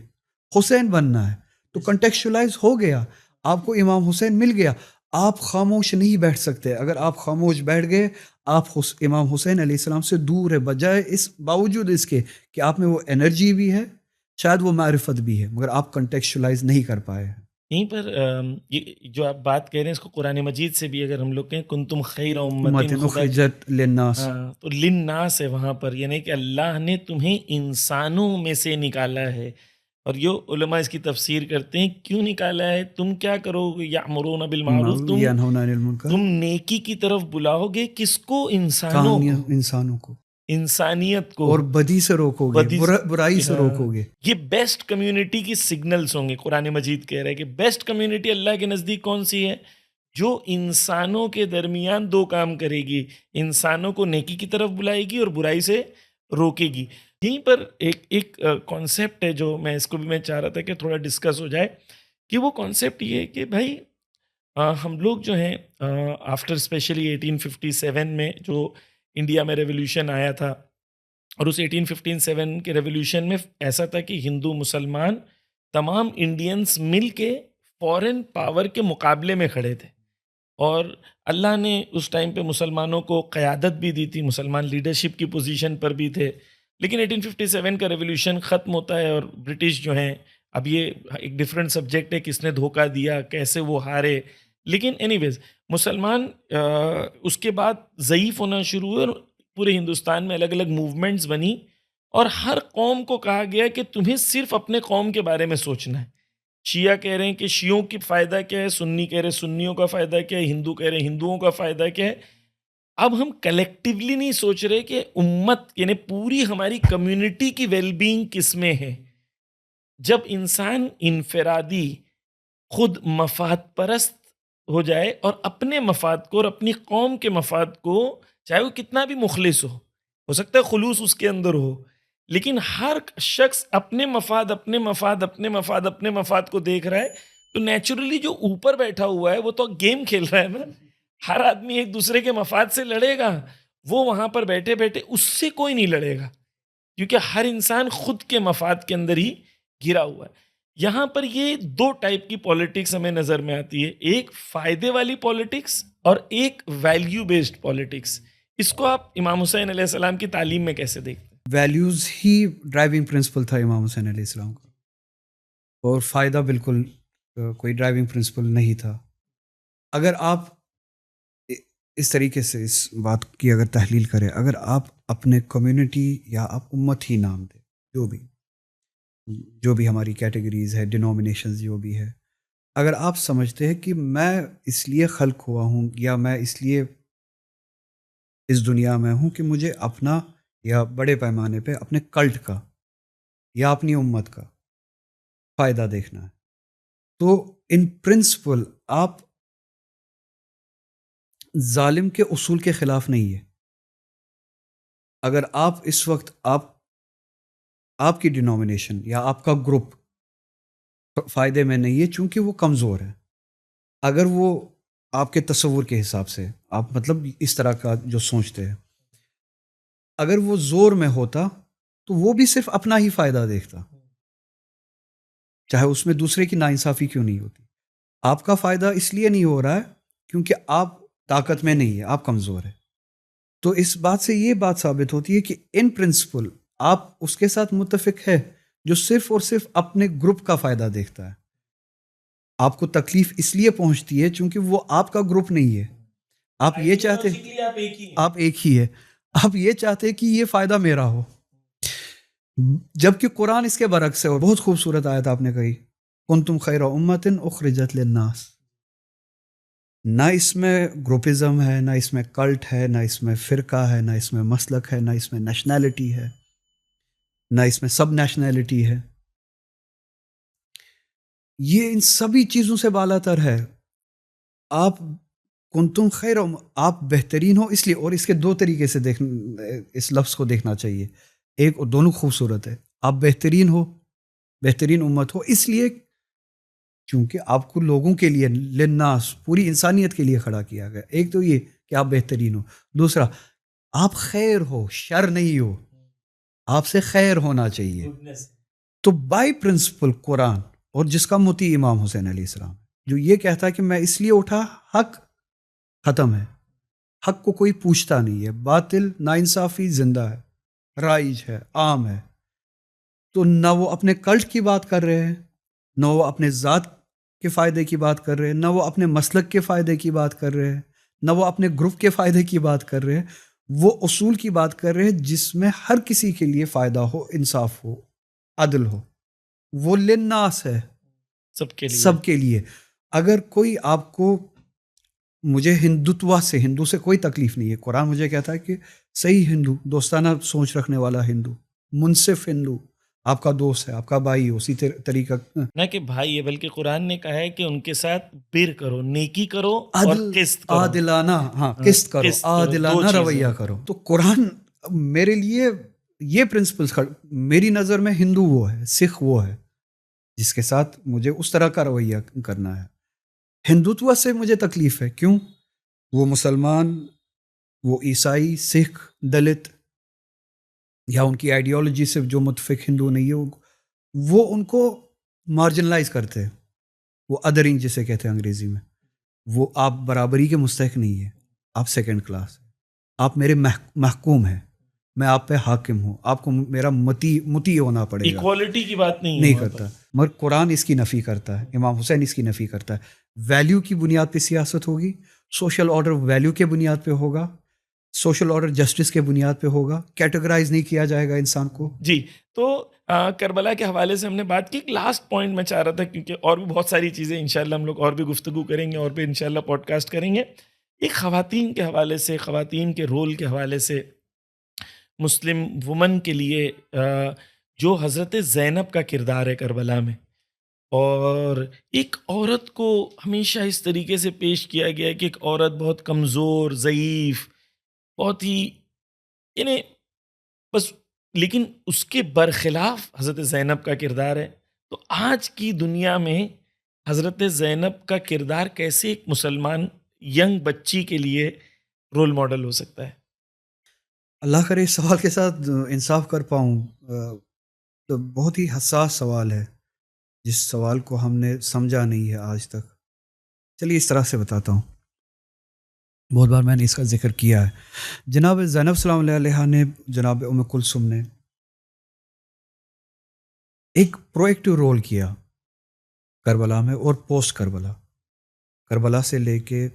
حسین بننا ہے, تو کنٹیکچولائز ہو گیا, آپ کو امام حسین مل گیا. آپ خاموش نہیں بیٹھ سکتے. اگر آپ خاموش بیٹھ گئے, آپ امام حسین علیہ السلام سے دور ہے, بجائے اس باوجود اس کے کہ آپ میں وہ انرجی بھی ہے, شاید وہ معرفت بھی ہے, مگر آپ کنٹیکچولائز نہیں کر پائے ہیں. یہیں پر یہ جو آپ بات کہہ رہے ہیں اس کو قرآن مجید سے بھی اگر ہم لوگ کہیں کنتم خیر امت اخرجت للناس, تو للناس ہے وہاں پر, یعنی کہ اللہ نے تمہیں انسانوں میں سے نکالا ہے. اور یہ علماء اس کی تفسیر کرتے ہیں کیوں نکالا ہے, تم کیا کرو گے, یأمرون بالمعروف, ینہون عن المنکر, تم نیکی کی طرف بلاؤ گے, کس کو, انسانوں کو, انسانیت کو, اور بدی سے روکو گے, برائی سے روکو گے. یہ بیسٹ کمیونٹی کی سگنلز ہوں گے. قرآن مجید کہہ رہا ہے کہ بیسٹ کمیونٹی اللہ کے نزدیک کون سی ہے, جو انسانوں کے درمیان دو کام کرے گی, انسانوں کو نیکی کی طرف بلائے گی اور برائی سے روکے گی. یہیں پر ایک کانسیپٹ ہے جو میں اس کو بھی میں چاہ رہا تھا کہ تھوڑا ڈسکس ہو جائے, کہ وہ کانسیپٹ یہ ہے کہ بھائی ہم لوگ جو ہیں آفٹر اسپیشلی 1857 میں جو انڈیا میں ریولیوشن آیا تھا, اور اس 1857 کے ریولیوشن میں ایسا تھا کہ ہندو مسلمان تمام انڈینز مل کے فورن پاور کے مقابلے میں کھڑے تھے, اور اللہ نے اس ٹائم پہ مسلمانوں کو قیادت بھی دی تھی, مسلمان لیڈرشپ کی پوزیشن پر بھی تھے. لیکن 1857 کا ریولیوشن ختم ہوتا ہے اور برٹش جو ہیں, اب یہ ایک ڈفرینٹ سبجیکٹ ہے, کس نے دھوکہ دیا, کیسے وہ ہارے, لیکن اینی ویز مسلمان اس کے بعد ضعیف ہونا شروع ہوئے اور پورے ہندوستان میں الگ الگ موومنٹس بنی اور ہر قوم کو کہا گیا کہ تمہیں صرف اپنے قوم کے بارے میں سوچنا ہے. شیعہ کہہ رہے ہیں کہ شیعوں کی فائدہ کیا ہے, سنی کہہ رہے ہیں سنیوں کا فائدہ کیا ہے, ہندو کہہ رہے ہیں ہندوؤں کا فائدہ کیا ہے. اب ہم کلیکٹیولی نہیں سوچ رہے کہ امت یعنی پوری ہماری کمیونٹی کی ویل بینگ کس میں ہے. جب انسان انفرادی خود مفاد پرست ہو جائے اور اپنے مفاد کو اور اپنی قوم کے مفاد کو, چاہے وہ کتنا بھی مخلص ہو سکتا ہے خلوص اس کے اندر ہو, لیکن ہر شخص اپنے مفاد اپنے مفاد اپنے مفاد اپنے مفاد کو دیکھ رہا ہے, تو نیچرلی جو اوپر بیٹھا ہوا ہے وہ تو گیم کھیل رہا ہے نا. ہر آدمی ایک دوسرے کے مفاد سے لڑے گا, وہ وہاں پر بیٹھے بیٹھے اس سے کوئی نہیں لڑے گا, کیونکہ ہر انسان خود کے مفاد کے اندر ہی گھرا ہوا ہے. یہاں پر یہ دو ٹائپ کی پالیٹکس ہمیں نظر میں آتی ہے, ایک فائدے والی پالیٹکس اور ایک ویلیو بیسڈ پالیٹکس. اس کو آپ امام حسین علیہ السلام کی تعلیم میں کیسے دیکھتے ہیں؟ ویلیوز ہی ڈرائیونگ پرنسپل تھا امام حسین علیہ السلام کا, اور فائدہ بالکل کوئی ڈرائیونگ پرنسپل نہیں تھا. اگر آپ اس طریقے سے اس بات کی اگر تحلیل کریں, اگر آپ اپنے کمیونٹی یا آپ امت ہی نام دیں, جو بھی ہماری کیٹیگریز ہے, ڈینومینیشنز جو بھی ہے, اگر آپ سمجھتے ہیں کہ میں اس لیے خلق ہوا ہوں یا میں اس لیے اس دنیا میں ہوں کہ مجھے اپنا یا بڑے پیمانے پہ اپنے کلٹ کا یا اپنی امت کا فائدہ دیکھنا ہے, تو ان پرنسپل آپ ظالم کے اصول کے خلاف نہیں ہے. اگر آپ اس وقت آپ کی ڈینومینیشن یا آپ کا گروپ فائدے میں نہیں ہے چونکہ وہ کمزور ہے, اگر وہ آپ کے تصور کے حساب سے, آپ مطلب اس طرح کا جو سوچتے ہیں, اگر وہ زور میں ہوتا تو وہ بھی صرف اپنا ہی فائدہ دیکھتا, چاہے اس میں دوسرے کی ناانصافی کیوں نہیں ہوتی. آپ کا فائدہ اس لیے نہیں ہو رہا ہے کیونکہ آپ طاقت میں نہیں ہے, آپ کمزور ہے. تو اس بات سے یہ بات ثابت ہوتی ہے کہ ان پرنسپل آپ اس کے ساتھ متفق ہے جو صرف اور صرف اپنے گروپ کا فائدہ دیکھتا ہے. آپ کو تکلیف اس لیے پہنچتی ہے چونکہ وہ آپ کا گروپ نہیں ہے. آپ یہ چاہتے آپ ایک ہی ہے, آپ یہ چاہتے کہ یہ فائدہ میرا ہو, جبکہ قرآن اس کے برعکس ہے. اور بہت خوبصورت آیت آپ نے کہی, کنتم خیر امۃ اخرجت للناس. نہ اس میں گروپزم ہے, نہ اس میں کلٹ ہے, نہ اس میں فرقہ ہے, نہ اس میں مسلک ہے, نہ اس میں نیشنلٹی ہے, نہ اس میں سب نیشنلٹی ہے. یہ ان سبھی چیزوں سے بالا تر ہے. آپ کنتم خیر, آپ بہترین ہو اس لیے, اور اس کے دو طریقے سے اس لفظ کو دیکھنا چاہیے, ایک اور دونوں خوبصورت ہے. آپ بہترین ہو, بہترین امت ہو اس لیے چونکہ آپ کو لوگوں کے لیے, للناس, پوری انسانیت کے لیے کھڑا کیا گیا. ایک تو یہ کہ آپ بہترین ہو, دوسرا آپ خیر ہو, شر نہیں ہو, آپ سے خیر ہونا چاہیے. تو بائی پرنسپل قرآن, اور جس کا متی امام حسین علیہ السلام, جو یہ کہتا ہے کہ میں اس لیے اٹھا, حق ختم ہے, حق کو کوئی پوچھتا نہیں ہے, باطل ناانصافی زندہ ہے, رائج ہے, عام ہے. تو نہ وہ اپنے کلٹ کی بات کر رہے ہیں, نہ وہ اپنے ذات کے فائدے کی بات کر رہے ہیں, نہ وہ اپنے مسلک کے فائدے کی بات کر رہے ہیں, نہ وہ اپنے گروپ کے فائدے کی بات کر رہے ہیں. وہ اصول کی بات کر رہے ہیں جس میں ہر کسی کے لیے فائدہ ہو, انصاف ہو, عدل ہو. وہ للناس ہے, سب کے لیے. اگر کوئی آپ کو, مجھے ہندوتوا سے, ہندو سے کوئی تکلیف نہیں ہے. قرآن مجھے کہتا ہے کہ صحیح ہندو, دوستانہ سوچ رکھنے والا ہندو, منصف ہندو آپ کا دوست ہے, آپ کا بھائی ہو, اسی طریقہ نہ کہ بھائی ہے, بلکہ قرآن نے کہا ہے کہ ان کے ساتھ بر کرو, نیکی کرو اور قسط کرو, عادلانہ, قسط کرو, عادلانہ رویہ کرو. تو قرآن میرے لیے یہ پرنسپلس, میری نظر میں ہندو وہ ہے, سکھ وہ ہے جس کے ساتھ مجھے اس طرح کا رویہ کرنا ہے. ہندوتوا سے مجھے تکلیف ہے, کیوں؟ وہ مسلمان, وہ عیسائی, سکھ, دلت یا ان کی آئیڈیالوجی سے جو متفق ہندو نہیں ہے, وہ ان کو مارجنلائز کرتے ہیں. وہ ادرنگ جسے کہتے ہیں انگریزی میں. وہ آپ برابری کے مستحق نہیں ہے, آپ سیکنڈ کلاس ہیں, آپ میرے محکوم ہیں, میں آپ پہ حاکم ہوں, آپ کو میرا متی ہونا پڑے گا. ایکوالٹی کی بات نہیں کرتا. مگر قرآن اس کی نفی کرتا ہے، امام حسین اس کی نفی کرتا ہے۔ ویلیو کی بنیاد پہ سیاست ہوگی، سوشل آرڈر ویلیو کے بنیاد پہ ہوگا، سوشل آرڈر جسٹس کے بنیاد پہ ہوگا، کیٹیگرائز نہیں کیا جائے گا انسان کو۔ جی، تو کربلا کے حوالے سے ہم نے بات کی۔ ایک لاسٹ پوائنٹ میں چاہ رہا تھا، کیونکہ اور بھی بہت ساری چیزیں انشاءاللہ ہم لوگ اور بھی گفتگو کریں گے اور بھی انشاءاللہ پوڈ کاسٹ کریں گے۔ ایک خواتین کے حوالے سے، خواتین کے رول کے حوالے سے، مسلم وومن کے لیے جو حضرت زینب کا کردار ہے کربلا میں، اور ایک عورت کو ہمیشہ اس طریقے سے پیش کیا گیا ہے کہ ایک عورت بہت کمزور، ضعیف، بہت ہی، یعنی بس، لیکن اس کے برخلاف حضرت زینب کا کردار ہے۔ تو آج کی دنیا میں حضرت زینب کا کردار کیسے ایک مسلمان ینگ بچی کے لیے رول ماڈل ہو سکتا ہے؟ اللہ کرے اس سوال کے ساتھ انصاف کر پاؤں، تو بہت ہی حساس سوال ہے، جس سوال کو ہم نے سمجھا نہیں ہے آج تک۔ چلیے اس طرح سے بتاتا ہوں، بہت بار میں نے اس کا ذکر کیا ہے۔ جناب زینب سلام اللہ علیہا نے، جناب ام کلثوم نے ایک پرویکٹیو رول کیا کربلا میں اور پوسٹ کربلا، کربلا سے لے کے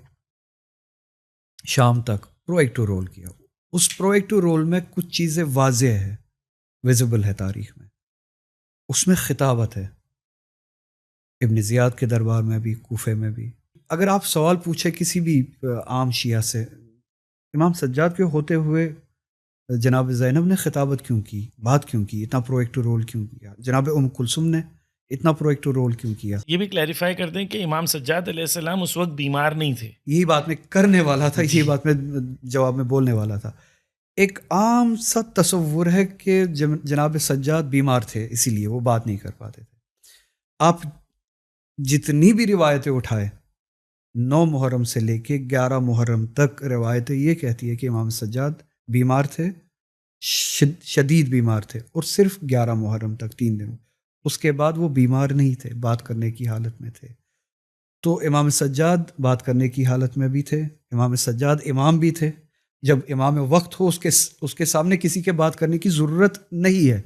شام تک پرویکٹیو رول کیا۔ اس پرویکٹیو رول میں کچھ چیزیں واضح ہے، ویزیبل ہے تاریخ میں، اس میں خطابت ہے، ابن زیاد کے دربار میں بھی، کوفے میں بھی۔ اگر آپ سوال پوچھیں کسی بھی عام شیعہ سے، امام سجاد کے ہوتے ہوئے جناب زینب نے خطابت کیوں کی، بات کیوں کی، اتنا پرویکٹیو رول کیوں کیا؟ جناب ام کلثوم نے اتنا پرویکٹیو رول کیوں کیا؟ یہ بھی کلیریفائی کر دیں کہ امام سجاد علیہ السلام اس وقت بیمار نہیں تھے۔ یہی بات میں کرنے والا تھا، یہی بات میں جواب میں بولنے والا تھا۔ ایک عام سا تصور ہے کہ جناب سجاد بیمار تھے، اسی لیے وہ بات نہیں کر پاتے تھے۔ آپ جتنی بھی روایتیں اٹھائے، 9 محرم سے لے کے 11 محرم تک روایتیں یہ کہتی ہے کہ امام سجاد بیمار تھے، شدید بیمار تھے، اور صرف 11 محرم تک 3 دنوں، اس کے بعد وہ بیمار نہیں تھے، بات کرنے کی حالت میں تھے۔ تو امام سجاد بات کرنے کی حالت میں بھی تھے، امام سجاد امام بھی تھے۔ جب امام وقت ہو، اس کے سامنے کسی کے بات کرنے کی ضرورت نہیں ہے۔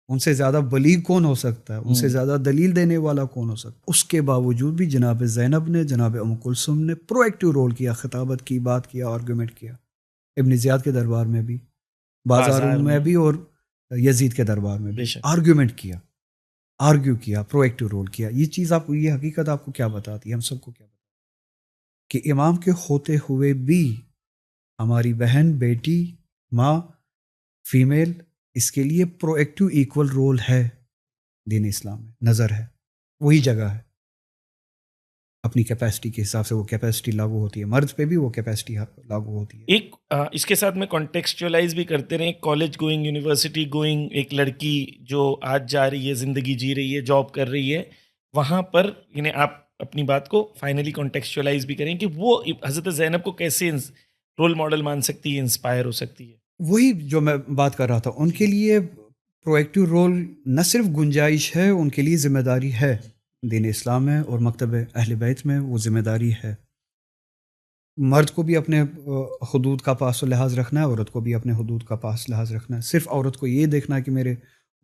ان سے زیادہ بلیغ کون ہو سکتا ہے؟ ان سے زیادہ دلیل دینے والا کون ہو سکتا ہے؟ اس کے باوجود بھی جناب زینب نے، جناب ام کلثوم نے پرویکٹیو رول کیا، خطابت کی، بات کیا، آرگومنٹ کیا، ابن زیاد کے دربار میں بھی، بازاروں میں بھی، اور یزید کے دربار میں بھی آرگومنٹ کیا، آرگیو کیا، پرویکٹیو رول کیا۔ یہ چیز آپ کو، یہ حقیقت آپ کو کیا بتاتی ہے، ہم سب کو کیا بتاتی ہے کہ امام کے ہوتے ہوئے بھی ہماری بہن، بیٹی، ماں، فیمیل، اس کے لیے پرو ایکٹیو ایکول رول ہے دین اسلام میں، نظر ہے، وہی جگہ ہے۔ اپنی کیپیسٹی کے حساب سے وہ کیپیسٹی لاگو ہوتی ہے، مرد پہ بھی وہ کیپیسٹی لاگو ہوتی ہے۔ ایک اس کے ساتھ میں کانٹیکسچولائز بھی کرتے رہیں، کالج گوئنگ، یونیورسٹی گوئنگ ایک لڑکی جو آج جا رہی ہے، زندگی جی رہی ہے، جاب کر رہی ہے، وہاں پر یعنی آپ اپنی بات کو فائنلی کانٹیکسچولائز بھی کریں کہ وہ حضرت زینب کو کیسے رول ماڈل مان سکتی ہے، انسپائر ہو سکتی ہے۔ وہی جو میں بات کر رہا تھا، ان کے لیے پرویکٹیو رول نہ صرف گنجائش ہے، ان کے لیے ذمہ داری ہے دین اسلام میں اور مکتب اہل بیت میں، وہ ذمہ داری ہے۔ مرد کو بھی اپنے حدود کا پاس و لحاظ رکھنا ہے، عورت کو بھی اپنے حدود کا پاس لحاظ رکھنا ہے۔ صرف عورت کو یہ دیکھنا ہے کہ میرے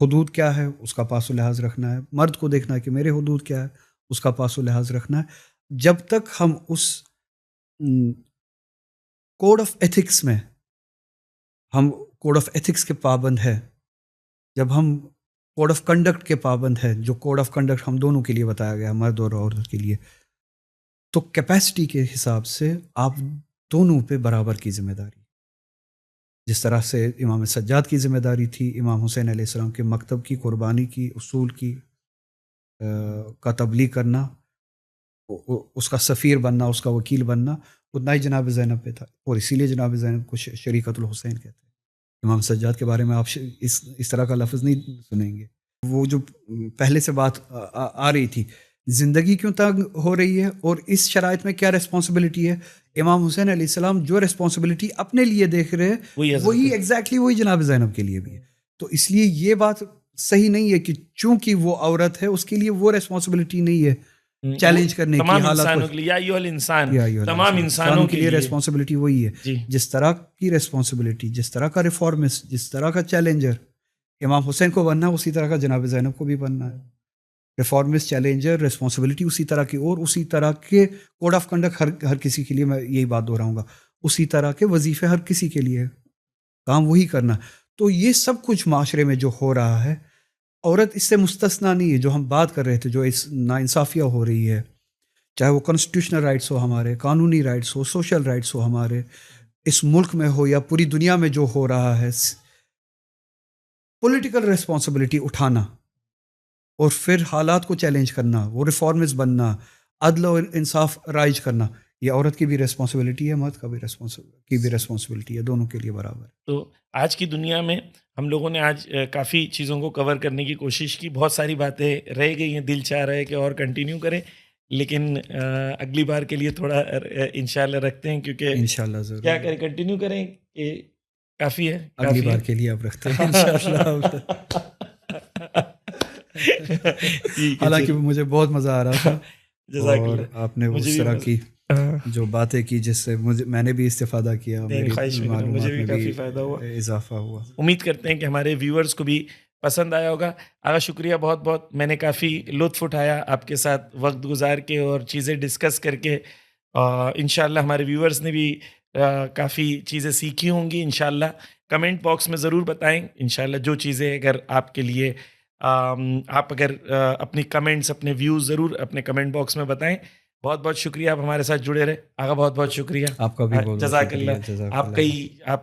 حدود کیا ہے، اس کا پاس و لحاظ رکھنا ہے، مرد کو دیکھنا ہے کہ میرے حدود کیا ہے، اس کا پاس و لحاظ رکھنا ہے۔ جب تک ہم اس کوڈ آف ایتھکس میں، ہم کوڈ آف ایتھکس کے پابند ہے، جب ہم کوڈ آف کنڈکٹ کے پابند ہے، جو کوڈ آف کنڈکٹ ہم دونوں کے لیے بتایا گیا، مرد اور عورت کے لیے، تو کیپیسٹی کے حساب سے آپ دونوں پہ برابر کی ذمہ داری، جس طرح سے امام سجاد کی ذمہ داری تھی امام حسین علیہ السلام کے مکتب کی، قربانی کی، اصول کی کا تبلیغ کرنا، اس کا سفیر بننا، اس کا وکیل بننا، اتنا ہی جناب زینب پہ تھا۔ اور اسی لیے جناب زینب کو شریکت الحسین کہتے ہیں۔ امام سجاد کے بارے میں آپ اس طرح کا لفظ نہیں سنیں گے۔ وہ جو پہلے سے بات آ رہی تھی، زندگی کیوں تنگ ہو رہی ہے اور اس شرائط میں کیا ریسپانسبلٹی ہے، امام حسین علیہ السلام جو ریسپانسبلٹی اپنے لیے دیکھ رہے ہیں وہی ایگزیکٹلی وہی جناب زینب کے لیے بھی ہے۔ تو اس لیے یہ بات صحیح نہیں ہے کہ چونکہ وہ عورت ہے اس کے لیے وہ ریسپانسبلٹی نہیں ہے چیلنج کرنے کی، حالات تمام انسانوں کے لیے ریسپانسبلٹی وہی ہے۔ جس طرح کی ریسپانسبلٹی، جس طرح کا ریفارمسٹ، جس طرح کا چیلنجر امام حسین کو بننا ہے، اسی طرح کا جناب زینب کو بھی بننا ہے۔ ریفارمسٹ چیلنجر رسپانسبلٹی اسی طرح کی، اور اسی طرح کے کوڈ آف کنڈکٹ ہر کسی کے لیے، میں یہی بات دہراؤں گا، اسی طرح کے وظیفے ہر کسی کے لیے، کام وہی کرنا. تو یہ سب کچھ معاشرے میں جو ہو رہا ہے، عورت اس سے مستثنا نہیں ہے. جو ہم بات کر رہے تھے، جو اس ناانصافیاں ہو رہی ہے، چاہے وہ کانسٹیٹیوشنل رائٹس ہو ہمارے، قانونی رائٹس ہو، سوشل رائٹس ہو ہمارے اس ملک میں ہو یا پوری دنیا میں جو ہو رہا ہے، پولیٹیکل ریسپانسبلٹی اٹھانا اور پھر حالات کو چیلنج کرنا، وہ ریفارمسٹ بننا، عدل و انصاف رائج کرنا، یہ عورت کی بھی ریسپانسبلٹی ہے، مرد کا بھی ریسپانسبلٹی ہے، دونوں کے لیے برابر. تو آج کی دنیا میں ہم لوگوں نے آج کافی چیزوں کو کور کرنے کی کوشش کی. بہت ساری باتیں رہ گئی ہیں، دل چاہ رہا ہے کہ اور کنٹینیو کریں، لیکن اگلی بار کے لیے تھوڑا انشاءاللہ رکھتے ہیں، کیونکہ انشاءاللہ ضرور کیا کریں، کنٹینیو کریں کہ کافی ہے. اگلی بار کے لیے اب رکھتے ہیں انشاءاللہ. حالانکہ مجھے بہت مزہ آ رہا تھا، جزاک اور اللہ. آپ نے اس طرح کی جو باتیں کی جس سے میں نے بھی استفادہ کیا، مجھے بھی کافی فائدہ ہوا، اضافہ ہوا. امید کرتے ہیں کہ ہمارے ویورز کو بھی پسند آیا ہوگا. آغا شکریہ بہت بہت، میں نے کافی لطف اٹھایا آپ کے ساتھ وقت گزار کے اور چیزیں ڈسکس کر کے. انشاءاللہ ہمارے ویورز نے بھی کافی چیزیں سیکھی ہوں گی. انشاءاللہ کمنٹ باکس میں ضرور بتائیں. انشاءاللہ جو چیزیں اگر آپ کے لیے آپ اگر اپنی کمنٹس، اپنے ویوز ضرور اپنے کمنٹ باکس میں بتائیں. بہت بہت شکریہ، آپ ہمارے ساتھ جڑے رہے. آغا بہت بہت شکریہ. آپ کا بھی بہت جزاک اللہ. آپ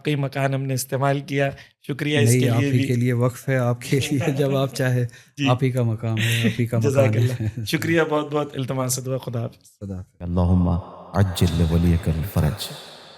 کا ہی مکان ہم نے استعمال کیا، شکریہ اس کے لیے. آپ ہی کے لیے وقف ہے، آپ کے لیے جب آپ چاہے، آپ ہی کا مقام ہے، آپ ہی کا مکان ہے. جزاک اللہ، شکریہ بہت بہت. التماس دعا. خدا حافظ. خدا حافظ. اللہم عجل لولیک الفرج.